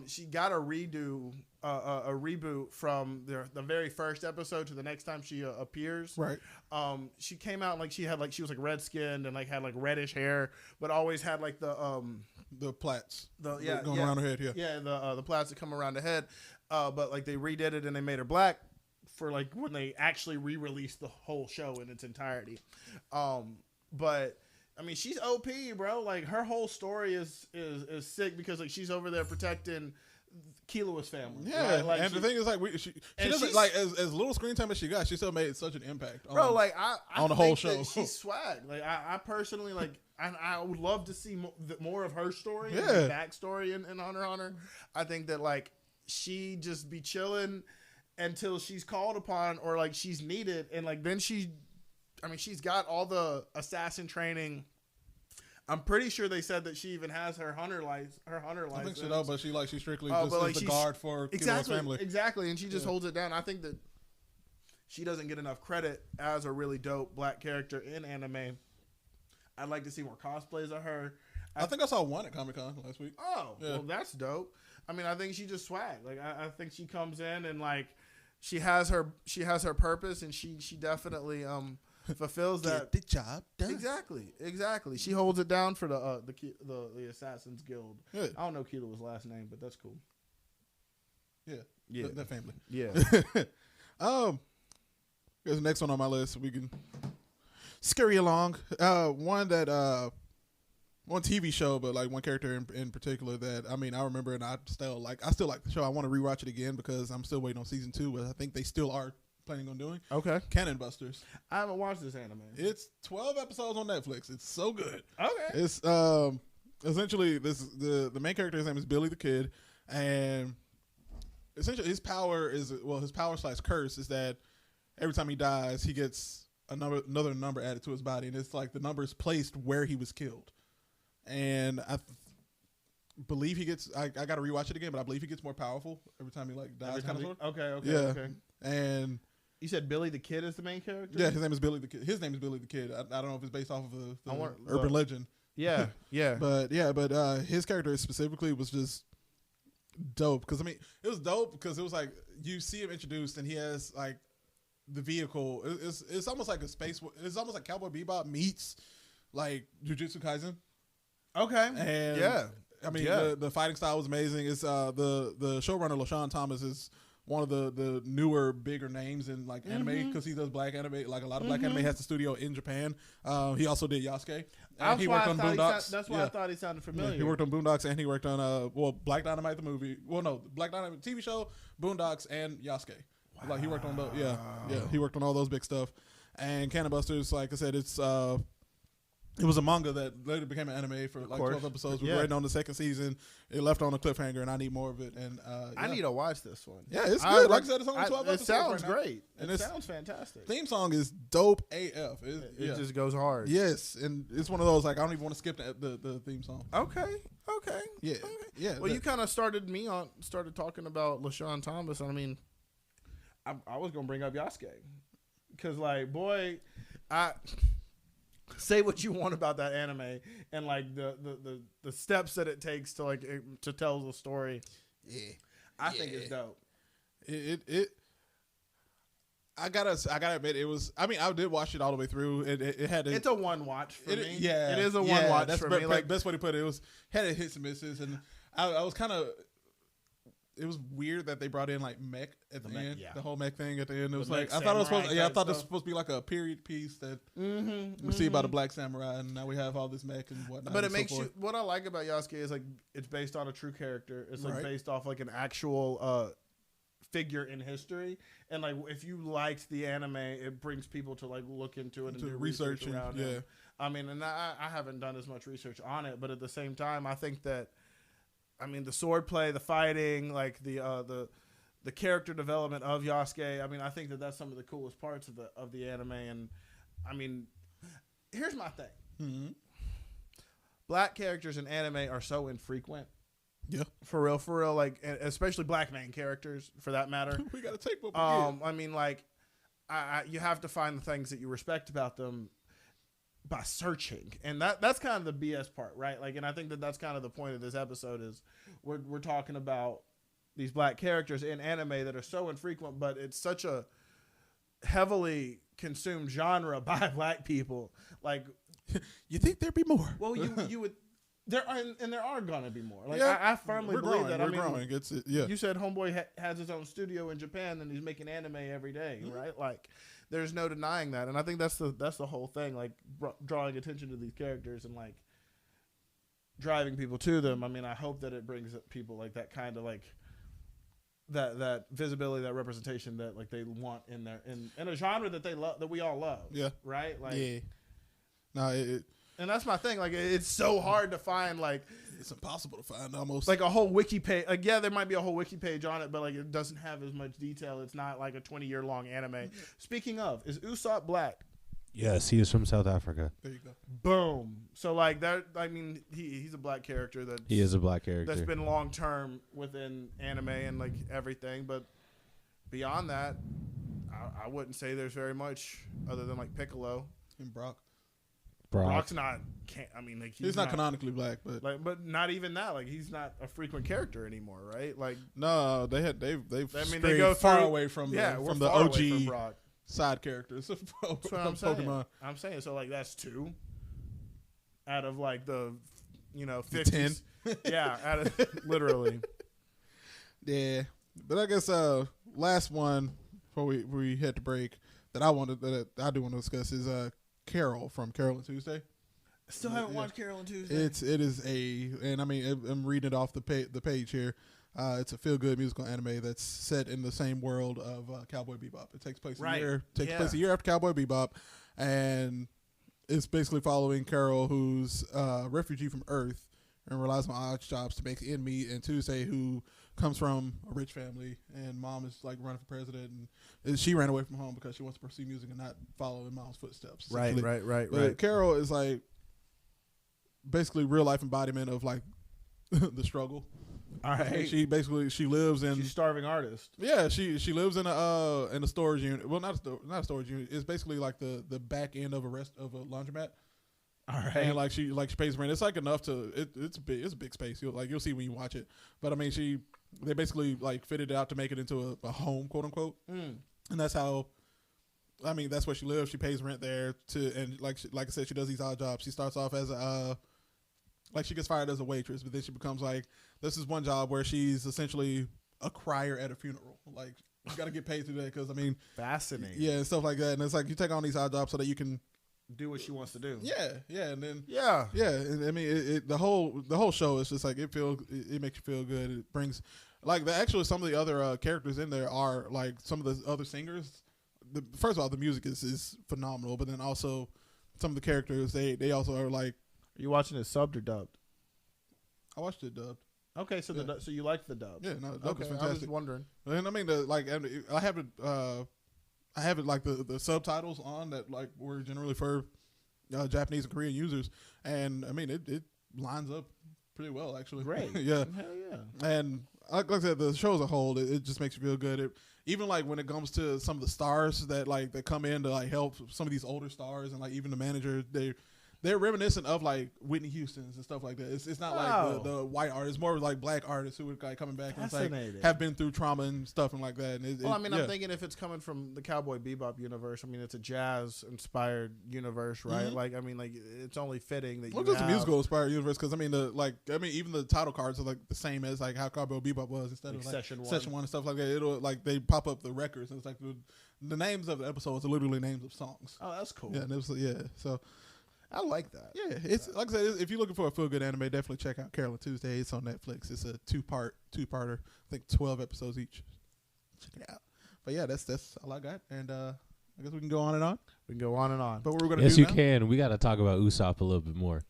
She got a reboot from the very first episode to the next time she appears. Right. She came out and like she was like red skinned and like had like reddish hair, but always had like The plaits. going going around her head. Yeah. yeah, the plaits that come around the head. But like they redid it and they made her black for like when they actually re-released the whole show in its entirety. But I mean, she's OP, bro. Like her whole story is sick because like she's over there protecting Killua's family. Yeah, right? Like, and the thing is, like, she and doesn't she's- like as little screen time as she got. She still made such an impact. bro, like I on the whole think that show. she's swag. Like I personally like. I would love to see more of her story, Yeah. and backstory in Hunter x Hunter. I think that like she just be chilling until she's called upon or like she's needed, and like then she's got all the assassin training. I'm pretty sure they said that she even has her hunter license. I think she does, but she strictly Oh, just but, like, is the she's- guard for Killua's Exactly, family. exactly, and she just Yeah. holds it down. I think that she doesn't get enough credit as a really dope black character in anime. I'd like to see more cosplays of her. I think I saw one at Comic-Con last week. Oh, Yeah. well, that's dope. I mean, I think she just swag. Like, I think she comes in and like she has her purpose, and she definitely fulfills that. the job done. Exactly. She holds it down for the Assassin's Guild. Yeah. I don't know Killua's last name, but that's cool. Yeah. Yeah. That family. Yeah. Here's the next one on my list. We can scurry along. One TV show, but like one character in particular that I remember, and I still like the show. I want to rewatch it again because I'm still waiting on season 2, but I think they still are planning on doing. Okay. Cannon Busters. I haven't watched this anime. It's 12 episodes on Netflix. It's so good. Okay. It's essentially the main character, his name is Billy the Kid, and essentially his power is his power / curse is that every time he dies, he gets another number added to his body, and it's like the number is placed where he was killed. And I believe he gets. I got to rewatch it again, but I believe he gets more powerful every time he like dies. Kind of sort. Okay. And you said Billy the Kid is the main character. Yeah, his name is Billy the Kid. His name is Billy the Kid. I don't know if it's based off of the urban legend. Yeah. But his character specifically was just dope because it was dope because it was like you see him introduced and he has like the vehicle. It's almost like it's almost like Cowboy Bebop meets like Jujutsu Kaisen. Okay. And the fighting style was amazing. It's the showrunner LaShawn Thomas is one of the newer bigger names in like anime because he does black anime. Like a lot of black anime has the studio in Japan. He also did Yasuke. He worked on Boondocks. That's why I thought he sounded familiar. Yeah, he worked on Boondocks and he worked on Black Dynamite the movie. Well, no, Black Dynamite TV show, Boondocks, and Yasuke. Wow. Like he worked on he worked on all those big stuff. And Cannon Busters, like I said, it was a manga that later became an anime for like 12 episodes. We're waiting on the second season. It left on a cliffhanger, and I need more of it. And I need to watch this one. Yeah, it's good. Like I said, it's only 12 episodes. It sounds right great. And it sounds fantastic. Theme song is dope AF. It just goes hard. Yes, and it's one of those like I don't even want to skip the theme song. Okay. Yeah. Okay. Yeah. Well, you kind of started talking about LaShawn Thomas, and I mean, I was gonna bring up Yasuke because like boy, say what you want about that anime and like the steps that it takes to like to tell the story. Yeah, I think it's dope. I gotta admit it was. I mean, I did watch it all the way through. It had. It's a one watch for me. Yeah, it is a one watch for me. Like best way to put it, had hits and misses, and I was kind of. It was weird that they brought in like mech at the end, the whole mech thing at the end. It was like I thought it was supposed. I thought this was supposed to be like a period piece that we see about a black samurai, and now we have all this mech and whatnot. But it makes you. What I like about Yasuke is like it's based on a true character. It's like based off like an actual figure in history, and like if you liked the anime, it brings people to like look into it and do research around it. I mean, and I haven't done as much research on it, but at the same time, I think that. I mean, the swordplay, the fighting, like the character development of Yasuke. I mean, I think that that's some of the coolest parts of the anime. And I mean, here's my thing: black characters in anime are so infrequent. Yeah, for real. Like, especially black main characters, for that matter. We gotta take what we get. I mean, like, you have to find the things that you respect about them. By searching, and that's kind of the BS part, right? Like, and I think that that's kind of the point of this episode is we're talking about these black characters in anime that are so infrequent, but it's such a heavily consumed genre by black people. Like, you think there'd be more? Well, you would. There are gonna be more. Like, I firmly believe that. We're growing. You said Homeboy has his own studio in Japan and he's making anime every day, right? Like. There's no denying that, and I think that's the whole thing, like drawing attention to these characters and like driving people to them. I mean, I hope that it brings people like that kind of like that visibility, that representation that like they want in a genre that they love, that we all love. Yeah. Right. Like. Yeah. No. And that's my thing. Like, it's so hard to find. Like, it's impossible to find almost. Like a whole wiki page. Like, yeah, there might be a whole wiki page on it, but like it doesn't have as much detail. It's not like a 20-year long anime. Speaking of, is Usopp black? Yes, he is from South Africa. There you go. Boom. So like that. I mean, he's a black character that he is a black character that's been long term within anime and like everything. But beyond that, I wouldn't say there's very much other than like Piccolo and Brock. Brock's not. I mean, like he's not canonically black, but not even that. Like, he's not a frequent character anymore, right? Like, no, they've. I mean, they go far away from from the OG side characters. That's what I'm saying. Pokemon. I'm saying so. Like, that's 2 out of like the 50s. 10. Yeah, out of literally. Yeah, but I guess last one before we head to break that I do want to discuss is Carol from Carol and Tuesday. Still haven't watched Carol and Tuesday. It is and I mean I'm reading it off the page here. It's a feel good musical anime that's set in the same world of Cowboy Bebop. It takes place place a year after Cowboy Bebop, and it's basically following Carol, who's a refugee from Earth, and relies on odd jobs to make ends meet, and Tuesday, who comes from a rich family, and mom is like running for president, and she ran away from home because she wants to pursue music and not follow in mom's footsteps. Right. But Carol is like basically real life embodiment of like the struggle. All right. She lives in. She's a starving artist. Yeah, she lives in a storage unit. Well, not a storage unit. It's basically like the back end of a laundromat. All right. And like she pays rent. It's like enough to it's a big space. You'll see when you watch it. But I mean, they basically like fitted it out to make it into a home, quote unquote. And that's how. I mean, that's where she lives. She pays rent there and like I said, she does these odd jobs. She starts off as like she gets fired as a waitress, but then she becomes like, this is one job where she's essentially a crier at a funeral. Like, you got to get paid through that because, I mean. Fascinating. Yeah, and stuff like that. And it's like you take on these odd jobs so that you can. Do what she wants to do. Yeah, and then. Yeah. Yeah, and I mean, the whole show is just like, it makes you feel good. It brings, like, some of the other characters in there are, like, some of the other singers. First of all, the music is phenomenal, but then also some of the characters, they also are like. Are you watching it subbed or dubbed? I watched it dubbed. Okay, so so you like the dub? Yeah, no, the dub was fantastic. I was wondering. And I mean, I have it like the subtitles on that like were generally for Japanese and Korean users, and I mean it lines up pretty well actually. Great. Yeah. Hell yeah. And like I said, the show as a whole, it just makes you feel good. Even like when it comes to some of the stars that come in to like help some of these older stars, and like even the manager, they're reminiscent of like Whitney Houston's and stuff like that. It's not like the white artists, more like black artists who are like coming back and it's like have been through trauma and stuff and like that. And I mean, I'm thinking if it's coming from the Cowboy Bebop universe, I mean, it's a jazz inspired universe, right? Mm-hmm. Like, I mean, like it's only fitting that it's a musical inspired universe because I mean, even the title cards are like the same as like how Cowboy Bebop was instead of like Session 1 and stuff like that. It'll like they pop up the records and it's like the names of the episodes are literally names of songs. Oh, that's cool. Yeah, so. I like that. Yeah, it's like I said. If you're looking for a feel good anime, definitely check out Carol and Tuesday. It's on Netflix. It's a two-parter. I think 12 episodes each. Check it out. But yeah, that's all I got. And I guess we can go on and on. We can go on and on. But what we're gonna do? Yes, you can. We got to talk about Usopp a little bit more.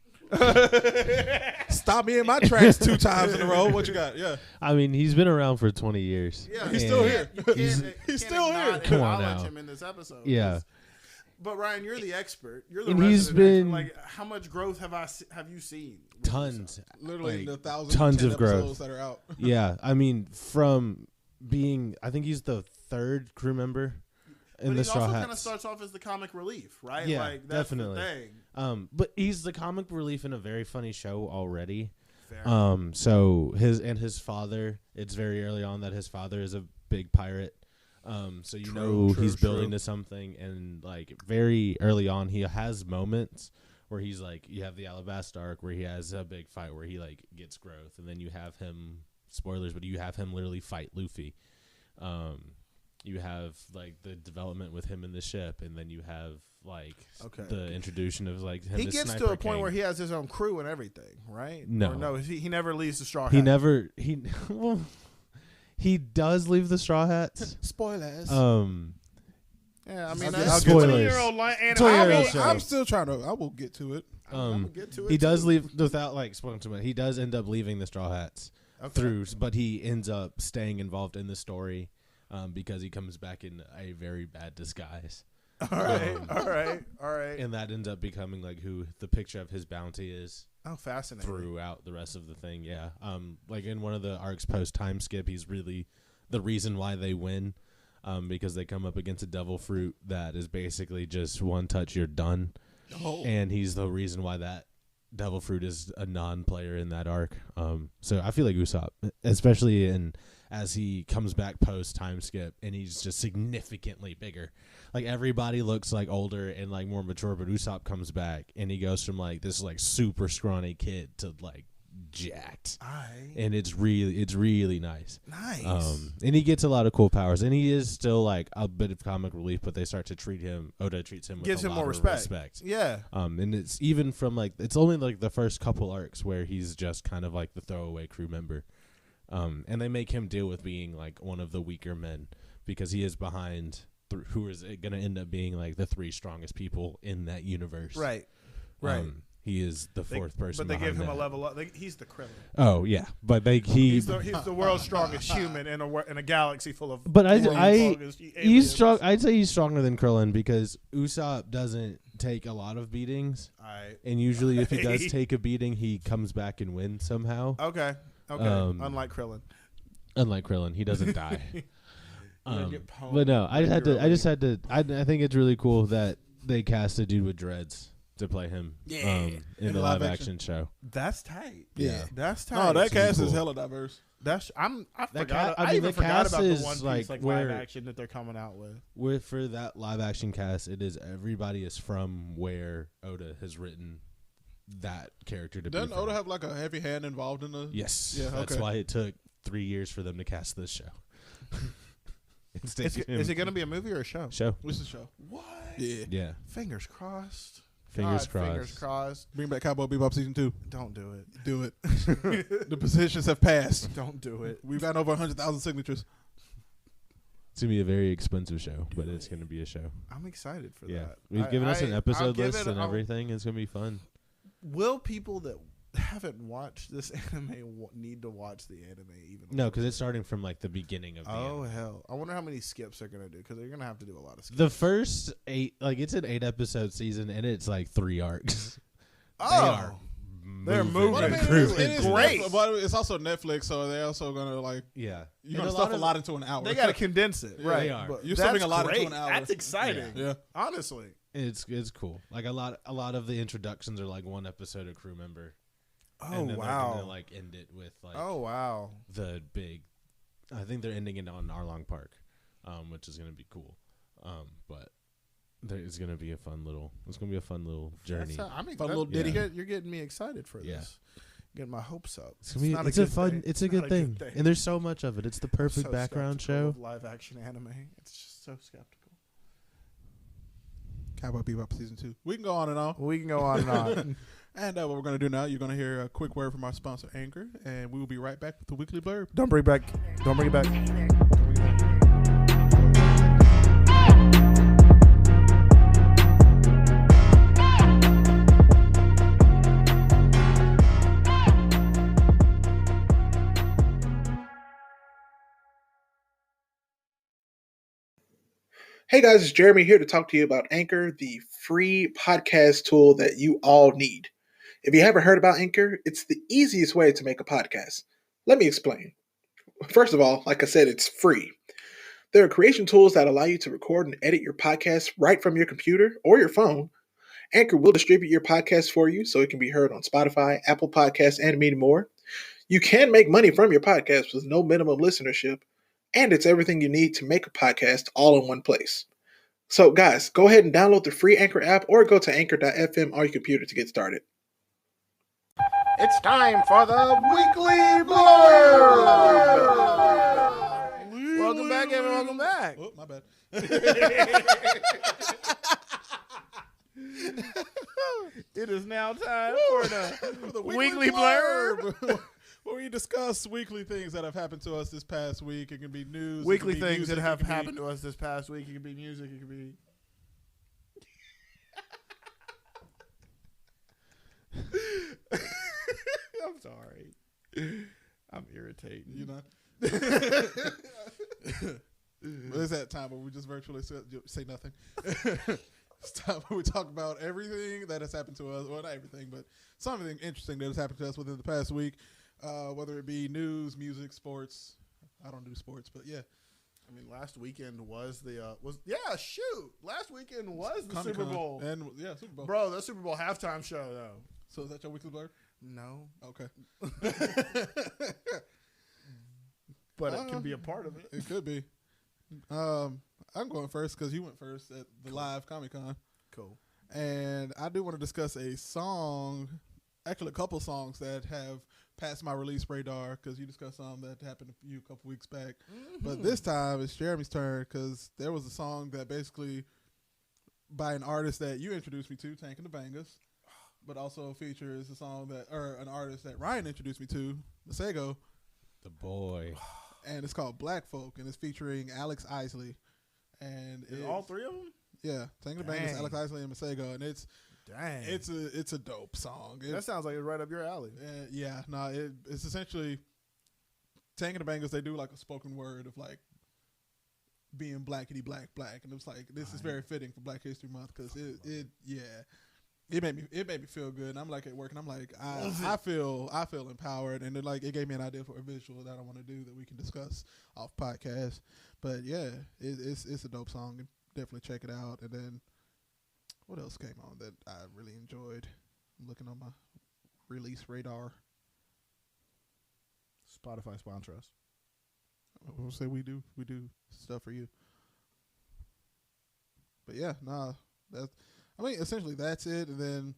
Stop me in my tracks 2 times in a row. What you got? Yeah. I mean, he's been around for 20 years. Yeah, he's still here. He's still here. Come on now. Him in this episode. Yeah. But Ryan, you're the expert. You're the and resident he's been expert. Like, how much growth have you seen? Tons, literally like, the tons of growth episodes that are out. Yeah, I mean, from being, I think he's the 3rd crew member in the Straw Hats. But he also kind of starts off as the comic relief, right? Yeah, like, that's definitely. The thing. But he's the comic relief in a very funny show already. Fair. So his father, it's very early on that his father is a big pirate. So he's building to something, and like very early on, he has moments where he's like, you have the Alabasta arc where he has a big fight where he like gets growth, and then you have him, spoilers, but you have him literally fight Luffy. You have like the development with him in the ship, and then you have like the introduction of like him. He gets to a point where he has his own crew and everything, right? No, he never leaves the Straw Hat. He does leave the Straw Hats. Spoilers. Yeah, I mean, that's spoilers. I'm still trying to. I will get to it. I'll get to it. He does leave without like spoiling too much. He does end up leaving the Straw Hats but he ends up staying involved in the story because he comes back in a very bad disguise. All right. And that ends up becoming like who the picture of his bounty is. Oh, fascinating. Throughout the rest of the thing, yeah. Like in one of the arcs post time skip, he's really the reason why they win, because they come up against a devil fruit that is basically just one touch, you're done. Oh. And he's the reason why that devil fruit is a non-player in that arc. So I feel like Usopp, especially as he comes back post time skip, and he's just significantly bigger. Like everybody looks like older and like more mature, but Usopp comes back and he goes from like this like super scrawny kid to like jacked. And it's really nice. Nice. And he gets a lot of cool powers, and he is still like a bit of comic relief, but they start to treat him. Oda treats him with gives a him lot more of respect. Yeah. And it's even from like it's only like the first couple arcs where he's just kind of like the throwaway crew member. And they make him deal with being like one of the weaker men because he is behind who is going to end up being like the 3 strongest people in that universe. Right. He is the fourth person. But they give him that. a level up. He's the Krillin. Oh yeah, but he's the world's strongest human in a galaxy full of. But he's strong. I'd say he's stronger than Krillin because Usopp doesn't take a lot of beatings, and usually if he does take a beating, he comes back and wins somehow. Okay. Unlike Krillin, he doesn't die. But no, I think it's really cool that they cast a dude with dreads to play him in the live action show. That's tight. Yeah. That's tight. Oh, that cast is hella diverse. I even forgot about the One Piece live action that they're coming out with. For that live action cast, it is everybody is from where Oda has written that character to be. Doesn't Oda have like a heavy hand involved in the? Yes. Yeah. That's why it took 3 years for them to cast this show. Is it going to be a movie or a show? Show. What's the show? What? Yeah. Fingers crossed. Fingers crossed. Bring back Cowboy Bebop season 2. Don't do it. Do it. The petitions have passed. Don't do it. We've got over 100,000 signatures. It's gonna be a very expensive show, but it's gonna be a show. I'm excited for that. Yeah, we've given us an episode list and everything. It's gonna be fun. Will people that haven't watched this anime need to watch the anime even? No, because it's starting from like the beginning of the anime. Hell, I wonder how many skips they're gonna do because they're gonna have to do a lot of skips. The first 8, like it's an 8-episode season, and it's like 3 arcs. They're moving. It's great, but it's also Netflix, so they're also gonna you're gonna stuff a lot into an hour. They gotta condense it, right? They are. But you're stuffing a lot into an hour. That's exciting. Yeah. Honestly, it's cool. Like a lot of the introductions are like one episode of crew member. Oh, and then wow! They're gonna like end it with like the big. I think they're ending it on Arlong Park, which is gonna be cool. But it's gonna be a fun little. It's gonna be a fun little journey. Fun little ditty. You're getting me excited for this. Getting my hopes up. It's a good thing. And there's so much of it. It's the perfect background show. Live action anime. It's just so skeptical. Cowboy Bebop season 2. We can go on and on. And what we're going to do now, you're going to hear a quick word from our sponsor, Anchor, and we will be right back with the weekly blurb. Don't bring it back. Hey guys, it's Jeremy here to talk to you about Anchor, the free podcast tool that you all need. If you haven't heard about Anchor, it's the easiest way to make a podcast. Let me explain. First of all, like I said, it's free. There are creation tools that allow you to record and edit your podcast right from your computer or your phone. Anchor will distribute your podcast for you so it can be heard on Spotify, Apple Podcasts, and many more. You can make money from your podcast with no minimum listenership, and it's everything you need to make a podcast all in one place. So guys, go ahead and download the free Anchor app or go to anchor.fm on your computer to get started. It's time for the weekly blurb. Welcome back, everyone. Welcome back. Oh, my bad. It is now time for the weekly blurb. Where we discuss weekly things that have happened to us this past week. It can be news. Weekly things that have happened to us this past week. It can be music. It can be... I'm sorry. I'm irritating. You know? Well, it's that time where we just virtually say nothing. It's time where we talk about everything that has happened to us. Well, not everything, but something interesting that has happened to us within the past week. Whether it be news, music, sports. I don't do sports, but yeah. I mean, last weekend was last weekend was the Comic-Con. Super Bowl. And Super Bowl. Bro, the Super Bowl halftime show though. So is that your weekly blurb? No. Okay. But it can be a part of it. It could be. I'm going first because you went first at the live Comic-Con. Cool. And I do want to discuss a song, actually a couple songs that have passed my release radar because you discussed something that happened to you a couple weeks back. Mm-hmm. But this time it's Jeremy's turn because there was a song that basically by an artist that you introduced me to, Tank and the Bangers, but also features a song or an artist that Ryan introduced me to, Masego. The boy. And it's called Black Folk, and it's featuring Alex Isley. And all three of them? Yeah, Tank and the Bangers, Alex Isley, and Masego. And it's Dang. It's a dope song. That sounds like it's right up your alley. It's essentially Tank and the Bangles. They do like a spoken word of like being blackity black, and it's like this is very fitting for Black History Month because it made me feel good. And I'm like at work and I'm like I feel empowered, and it gave me an idea for a visual that I want to do that we can discuss off podcast. But yeah, it's a dope song, and definitely check it out. And then what else came on that I really enjoyed? I'm looking on my release radar. Spotify sponsor us. We'll say we do stuff for you. But yeah, essentially that's it. And then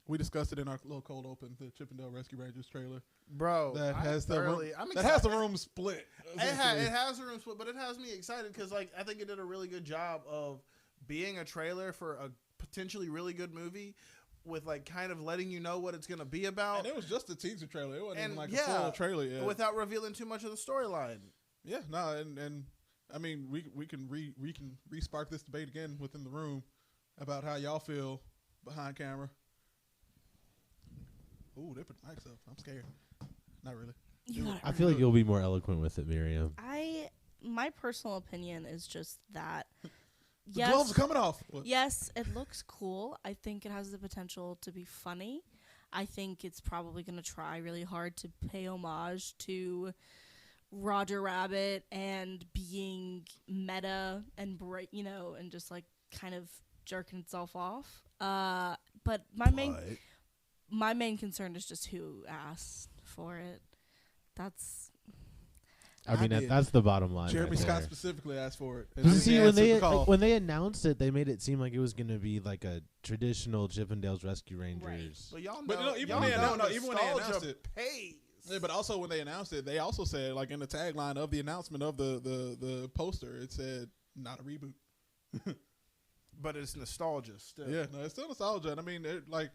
we discussed it in our little cold open, the Chippendale Rescue Rangers trailer. Bro, that has the room split. It has the room split, but it has me excited because like I think it did a really good job of being a trailer for a potentially really good movie with like kind of letting you know what it's going to be about. And it was just a teaser trailer. It wasn't even like a full trailer yet. Without revealing too much of the storyline. Yeah, no, and I mean we can re-spark this debate again within the room about how y'all feel behind camera. Ooh, they put the mics up. I'm scared. Not really. I feel like you'll be more eloquent with it, Miriam. My personal opinion is just that. The gloves are coming off. What? Yes, it looks cool. I think it has the potential to be funny. I think it's probably going to try really hard to pay homage to Roger Rabbit and being meta and and just like kind of jerking itself off. But my main concern is just who asked for it. That's the bottom line. Jeremy right Scott there. specifically asked for it. See, when they announced it, they made it seem like it was going to be like a traditional Chippendales Rescue Rangers. Right. But y'all know, but even when they announced it, yeah, but also when they announced it, they also said like in the tagline of the announcement of the poster, it said not a reboot. But it's nostalgia still. Yeah, no, it's still nostalgia. And I mean, like.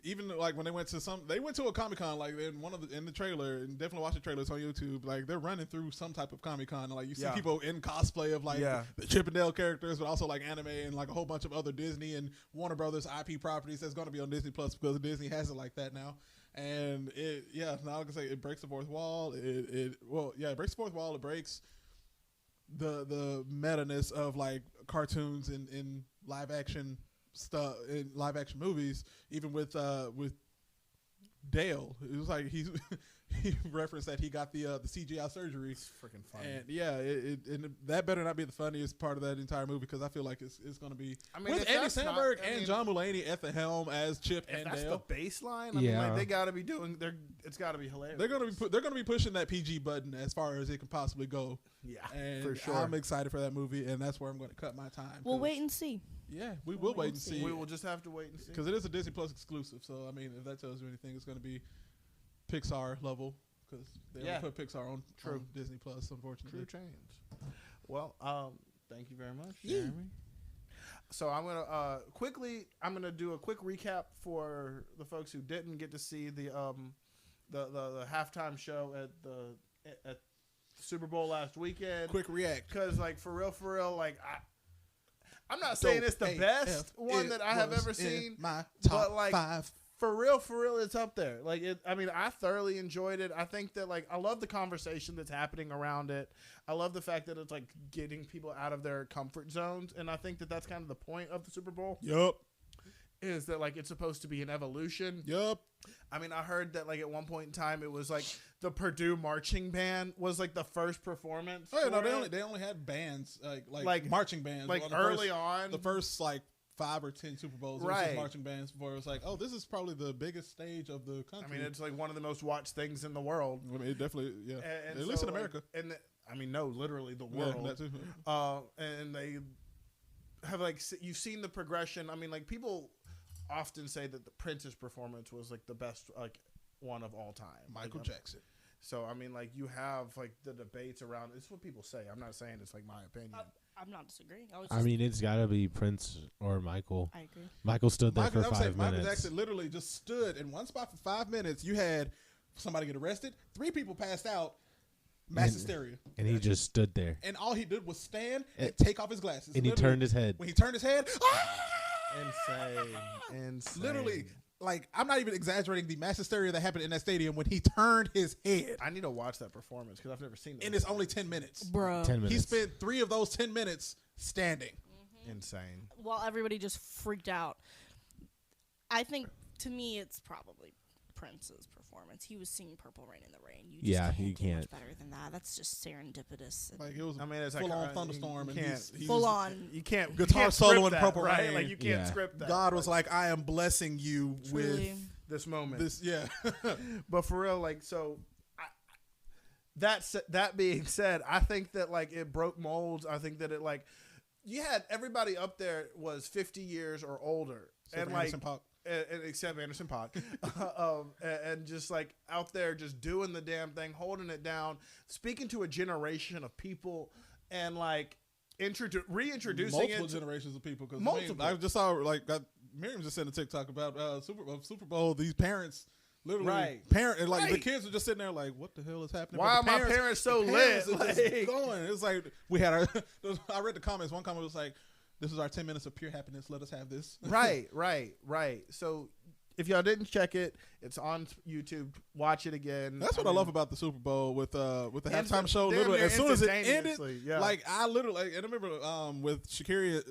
Even like when they went to a Comic-Con, like in the trailer, and definitely watch the trailers on YouTube. Like they're running through some type of Comic-Con, and like you see people in cosplay of like the Chippendale characters, but also like anime and like a whole bunch of other Disney and Warner Brothers IP properties that's going to be on Disney Plus because Disney has it like that now. And now I can say it breaks the fourth wall. It breaks the fourth wall. It breaks the meta-ness of like cartoons in live action stuff in live action movies. Even with Dale, it was like he referenced that he got the CGI surgery. It's freaking funny. And and that better not be the funniest part of that entire movie because I feel like it's going to be with if Andy Samberg and John Mulaney at the helm as Chip and that's Dale. The baseline. I mean, like they got to be doing. It's got to be hilarious. They're going to be pushing that PG button as far as it can possibly go. Yeah, and for sure. I'm excited for that movie, and that's where I'm going to cut my time. We'll wait and see. Yeah, we will wait and see. We will just have to wait and see because it is a Disney Plus exclusive. So I mean, if that tells you anything, it's going to be Pixar level because they only put Pixar on Disney Plus, unfortunately. True change. Well, thank you very much, Jeremy. So I'm gonna do a quick recap for the folks who didn't get to see the halftime show at Super Bowl last weekend. Quick react, because like for real, like I'm not saying it's the best one that I have ever seen. My top but like 5. For real, it's up there. Like I thoroughly enjoyed it. I think that like I love the conversation that's happening around it. I love the fact that it's like getting people out of their comfort zones, and I think that that's kind of the point of the Super Bowl. Yup. Is that like it's supposed to be an evolution? Yup. I mean, I heard that like at one point in time it was like the Purdue marching band was like the first performance. Oh yeah, no, they only had bands like marching bands like early on. The first like 5 or 10 Super Bowls, right? Just marching bands before it was like, oh, this is probably the biggest stage of the country. I mean, it's like one of the most watched things in the world. I mean, it definitely, yeah, at least in America. Literally the world. Yeah, that too. And they have like you've seen the progression. I mean, like people often say that the Prince's performance was like the best like one of all time. Michael Jackson. So I mean, like you have like the debates around. It's what people say. I'm not saying it's like my opinion. I'm not disagreeing. I mean, it's got to be Prince or Michael. I agree. Michael stood there for 5 minutes. Michael Jackson literally just stood in one spot for 5 minutes. You had somebody get arrested, 3 people passed out, mass hysteria, and he just stood there. And all he did was stand and take off his glasses. And he turned his head. When he turned his head, Insane. Literally, like, I'm not even exaggerating the mass hysteria that happened in that stadium when he turned his head. I need to watch that performance because I've never seen it. And it's only 10 minutes. Bro. 10 minutes. He spent 3 of those 10 minutes standing. Insane. While everybody just freaked out. I think, to me, it's probably Prince's performance. He was singing Purple Rain in the Rain. You just Yeah, can't you do much can't. better than that. That's just serendipitous. Like, it was I mean, it's full like on thunderstorm. You And can't he's Full on. You can't Guitar you can't solo script in that, Purple right? Rain. Like you can't Yeah. script that. God was like, I am blessing you Truly. with this moment. this. Yeah. But for real, like, so that being said, I think that like it broke molds. I think that it like you had everybody up there was 50 years or older, and like Anderson .Paak. and except Anderson .Paak, and just like out there just doing the damn thing, holding it down, speaking to a generation of people, and like reintroducing multiple it. generations of people. Because Multiple. I just saw like Miriam just sent a TikTok about Super Bowl. These parents. Literally, Right. and like the Right. kids were just sitting there like, "What the hell is happening?" Why But the are my parents so the parents lit? are just Like- going. It's like we had our. I read the comments. One comment was like, "This is our 10 minutes of pure happiness. Let us have this." Right. So if y'all didn't check it, it's on YouTube. Watch it again. That's what I mean, love about the Super Bowl with the halftime Instant- show. damn Literally, near as soon as it instantaneously, ended, yeah. like I literally, and I remember with Shakira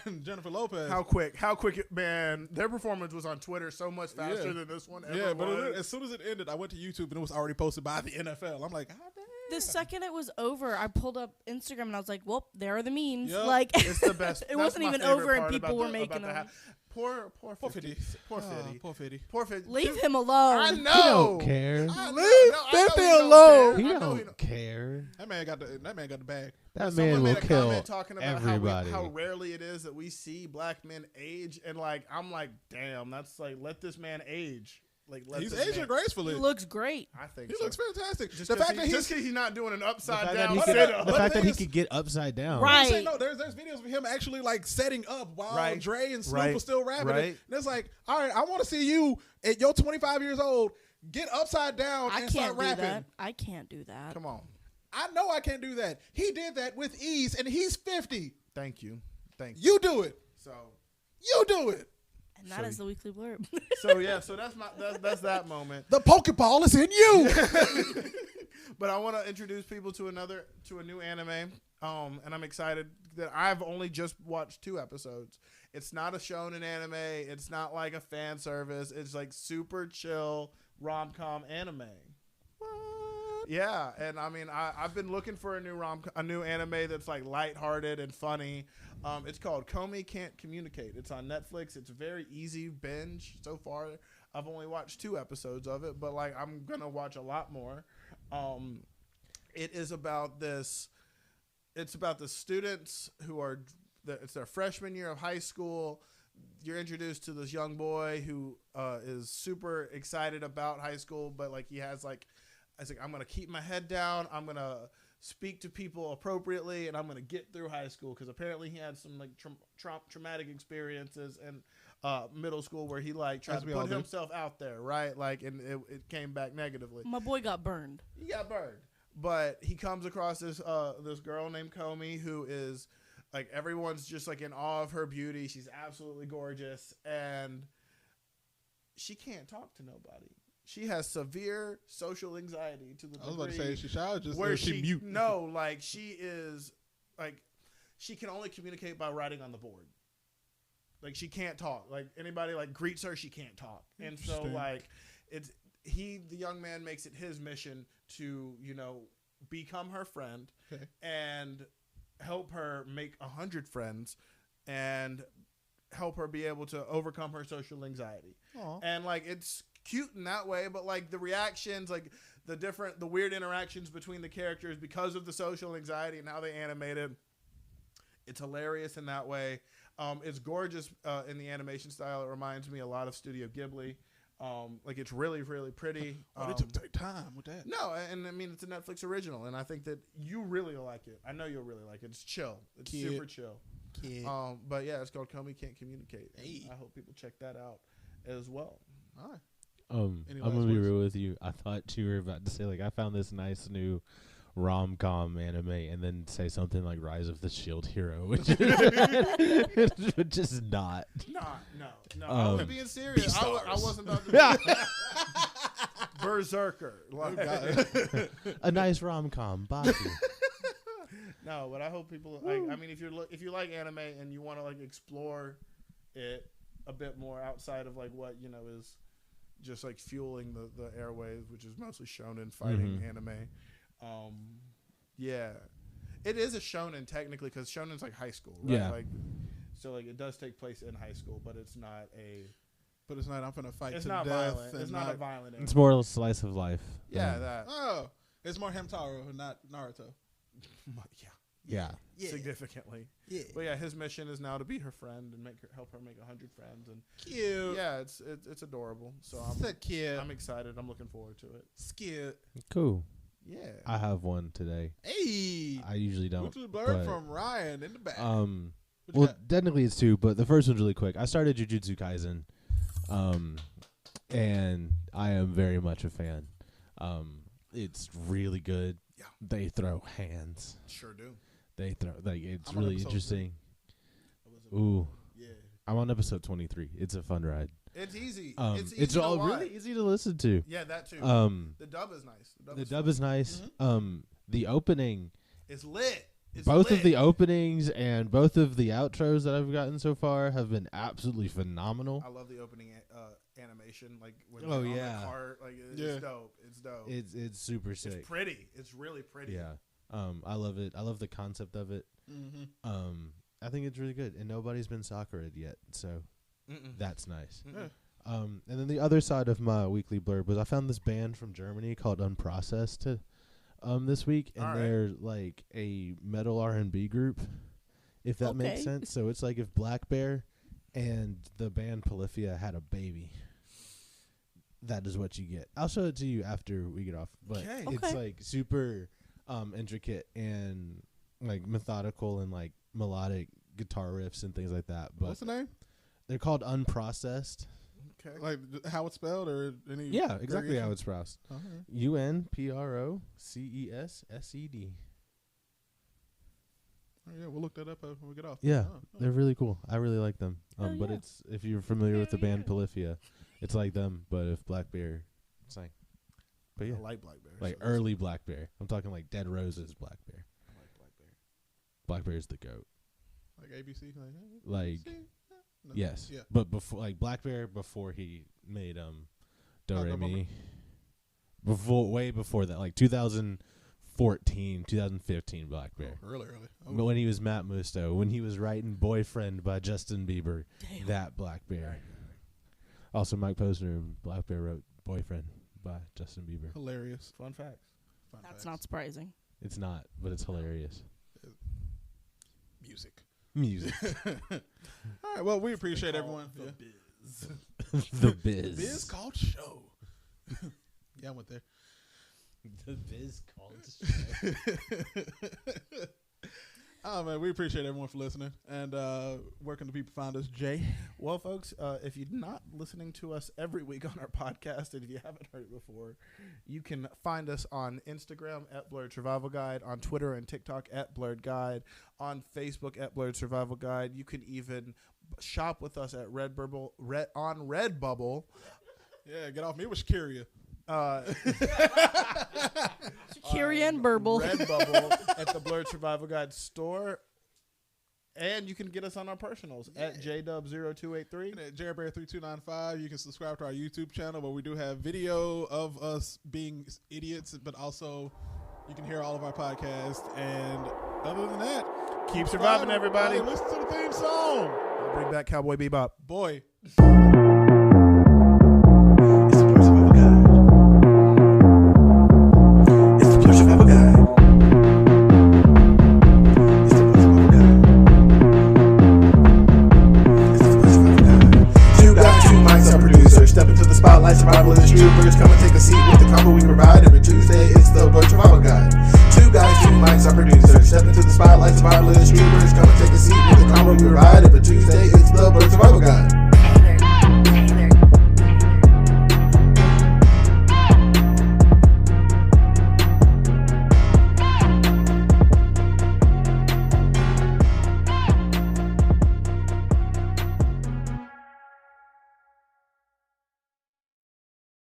and Jennifer Lopez. How quick, man! Their performance was on Twitter so much faster Yeah. than this one ever yeah, but was. as soon as it ended, I went to YouTube and it was already posted by the NFL. I'm like, God damn. The second it was over, I pulled up Instagram and I was like, well, there are the memes. Yep. Like, It's the best. It That's wasn't my even favorite over and part people about were the- making about the them. Poor Poor 50. Fitty. Poor Oh, 50. poor Fitty. Poor 50. Leave him alone. I know. He don't care. I know. Leave No, I know 50 he don't alone. care. He I know don't care. That man got the bag. That Someone man made will a kill comment talking about everybody. how rarely it is that we see black men age, and like I'm like, damn, that's like let this man age. Like let He's this aging man- gracefully. He looks great. I think He so. looks fantastic. Just The fact that just he's 'cause he's not doing an upside The down fact that he sit could, up. the But fact the that he thing is- could get upside down. Right. I'm saying, no, there's videos of him actually like setting up while Right. Dre and Snoop Right. were still rapping. Right. And it's like, all right, I want to see you at your 25 years old get upside down I and start can't do rapping. that. I can't do that. Come on. I know I can't do that. He did that with ease, and he's 50. Thank you. Thank you. You do it. So You do it. And that is the weekly blurb. so that's that moment. The Pokeball is in you. But I want to introduce people to a new anime. And I'm excited that I've only just watched 2 episodes. It's not a shonen anime. It's not like a fan service. It's like super chill rom-com anime. Yeah, and I mean, I've been looking for a new anime that's like lighthearted and funny. It's called Komi Can't Communicate. It's on Netflix. It's a very easy binge so far. I've only watched 2 episodes of it, but like I'm gonna watch a lot more. It is about this. It's about the students who are. It's their freshman year of high school. You're introduced to this young boy who is super excited about high school, but like he has like. I was like, I'm going to keep my head down. I'm going to speak to people appropriately, and I'm going to get through high school because apparently he had some like traumatic experiences in middle school where he like tried As to we all put do. himself out there, right? Like, and it came back negatively. My boy got burned. He got burned, but he comes across this girl named Komi who is like everyone's just like in awe of her beauty. She's absolutely gorgeous, and she can't talk to nobody. She has severe social anxiety to the degree I was about to say, she should just where she mute. No, like she is like she can only communicate by writing on the board. Like she can't talk. Like anybody like greets her, she can't talk. And so Interesting. like the young man makes it his mission to, become her friend Okay. and help her make 100 friends and help her be able to overcome her social anxiety. Aw. And like it's cute in that way, but like the reactions, like the weird interactions between the characters because of the social anxiety and how they animated, it's hilarious in that way. It's gorgeous in the animation style. It reminds me a lot of Studio Ghibli. Like it's really, really pretty. They took time with that. No, and I mean it's a Netflix original, and I think that you really like it. I know you'll really like it. It's chill. It's Kid. super chill. Kid. But yeah, it's called Komi Can't Communicate. And Hey. I hope people check that out as well. All right. I'm Any gonna last be words? real with you. I thought you were about to say like I found this nice new rom-com anime and then say something like Rise of the Shield Hero, which is not. No. I was being serious. I wasn't about to. Yeah. Berserker. Like, A nice rom-com, Baki. no, but I hope people. Like, I mean, if you like anime and you want to like explore it a bit more outside of like what is just like fueling the airwaves, which is mostly shonen fighting anime. Yeah, it is a shonen technically because shonen's like high school, right? Yeah. Like, so like it does take place in high school, but it's not a. But it's not. I'm gonna fight It's to not death. violent. And It's not a violent. It's more a slice of life. Yeah, that. Oh, it's more Hamtaro, not Naruto. Yeah. Significantly. Yeah. But yeah, his mission is now to be her friend and help her make 100 friends, and Cute. yeah, it's adorable. So So cute. I'm excited. I'm looking forward to it. Cute. Cool. Yeah. I have one today. Hey. I usually don't. Which was blurred but, from Ryan in the back. What you Well, got? technically it's 2, but the first one's really quick. I started Jujutsu Kaisen, and I am very much a fan. It's really good. Yeah. They throw hands. Sure do. They throw it's I'm on really episode interesting. three. Ooh, Yeah. I'm on episode 23. It's a fun ride. It's easy. It's to all watch. really easy to listen to. Yeah, that too. The The dub is nice. dub is nice. Mm-hmm. The opening, It's lit. It's both lit. of the openings and both of the outros that I've gotten so far have been absolutely phenomenal. I love the opening animation. Like when Oh, they're on yeah. the cart. Like it's Yeah. dope. It's dope. It's super sick. It's pretty. It's really pretty. Yeah. I love it. I love the concept of it. Mm-hmm. I think it's really good, and nobody's been Sakura'd yet, so Mm-mm. that's nice. Mm-mm. And then the other side of my weekly blurb was I found this band from Germany called Unprocessed this week, and All right. they're like a metal R&B group, if that makes Okay. sense. So it's like if Black Bear and the band Polyphia had a baby. That is what you get. I'll show it to you after we get off, but Okay. it's Okay. like super intricate and like methodical and like melodic guitar riffs and things like that. But What's the name? they're called Unprocessed. Okay. Like how it's spelled or any? Yeah, exactly how variation? it's pronounced. Uh-huh. UNPROCESSED. Oh, yeah, we'll look that up when we get off. Yeah, Oh, oh. they're really cool. I really like them. Oh, But yeah. it's if you're familiar with the band Polyphia, it's like them, but if Black Bear sang. But yeah, I like Black Bear. like so that's- early Black Bear. I'm talking like Dead Roses Black Bear. I like Black Bear. Black Bear's the goat. Like ABC. Like No. yes, Yeah. but before like Black Bear before he made Do Oh, Re the Mi. Way before that, like 2014, 2015 Black Bear. Early. Oh. But when he was Matt Musto, when he was writing "Boyfriend" by Justin Bieber, Damn. that Black Bear. Also, Mike Posner and Black Bear wrote "Boyfriend" by Justin Bieber. Hilarious. Fun facts. Fun That's facts. not surprising. It's not, but it's hilarious. Music. Music, All right. Well, we appreciate everyone. The Yeah. biz. the biz, Biz called show. Yeah, I went there. the biz called. Oh man, we appreciate everyone for listening. And where can the people find us, Jay? Well, folks, if you're not listening to us every week on our podcast, and if you haven't heard it before, you can find us on Instagram at Blurred Survival Guide, on Twitter and TikTok at Blurred Guide, on Facebook at Blurred Survival Guide. You can even shop with us at Redbubble. Yeah, get off me with Shakiria. Curie and Burble. Redbubble at the Blurred Survival Guide store. And you can get us on our personals at JDub0283. And at JaredBear3295, you can subscribe to our YouTube channel where we do have video of us being idiots, but also you can hear all of our podcasts. And other than that, Keep surviving, everybody. Listen to the theme song. Bring back Cowboy Bebop. Boy. It's the Blurred Survival Guide. It's the Blurred Survival Guide. It's the Blurred Survival Guide. Two guys, two mics, our producer. Step into the spotlight, survivalist YouTubers. Come and take a seat with the combo we provide every Tuesday. It's the Blurred Survival Guide. Two guys, two mics, our producer. Step into the spotlight, survivalist YouTubers. Come and take a seat with the combo we provide every Tuesday. It's the Blurred Survival Guide.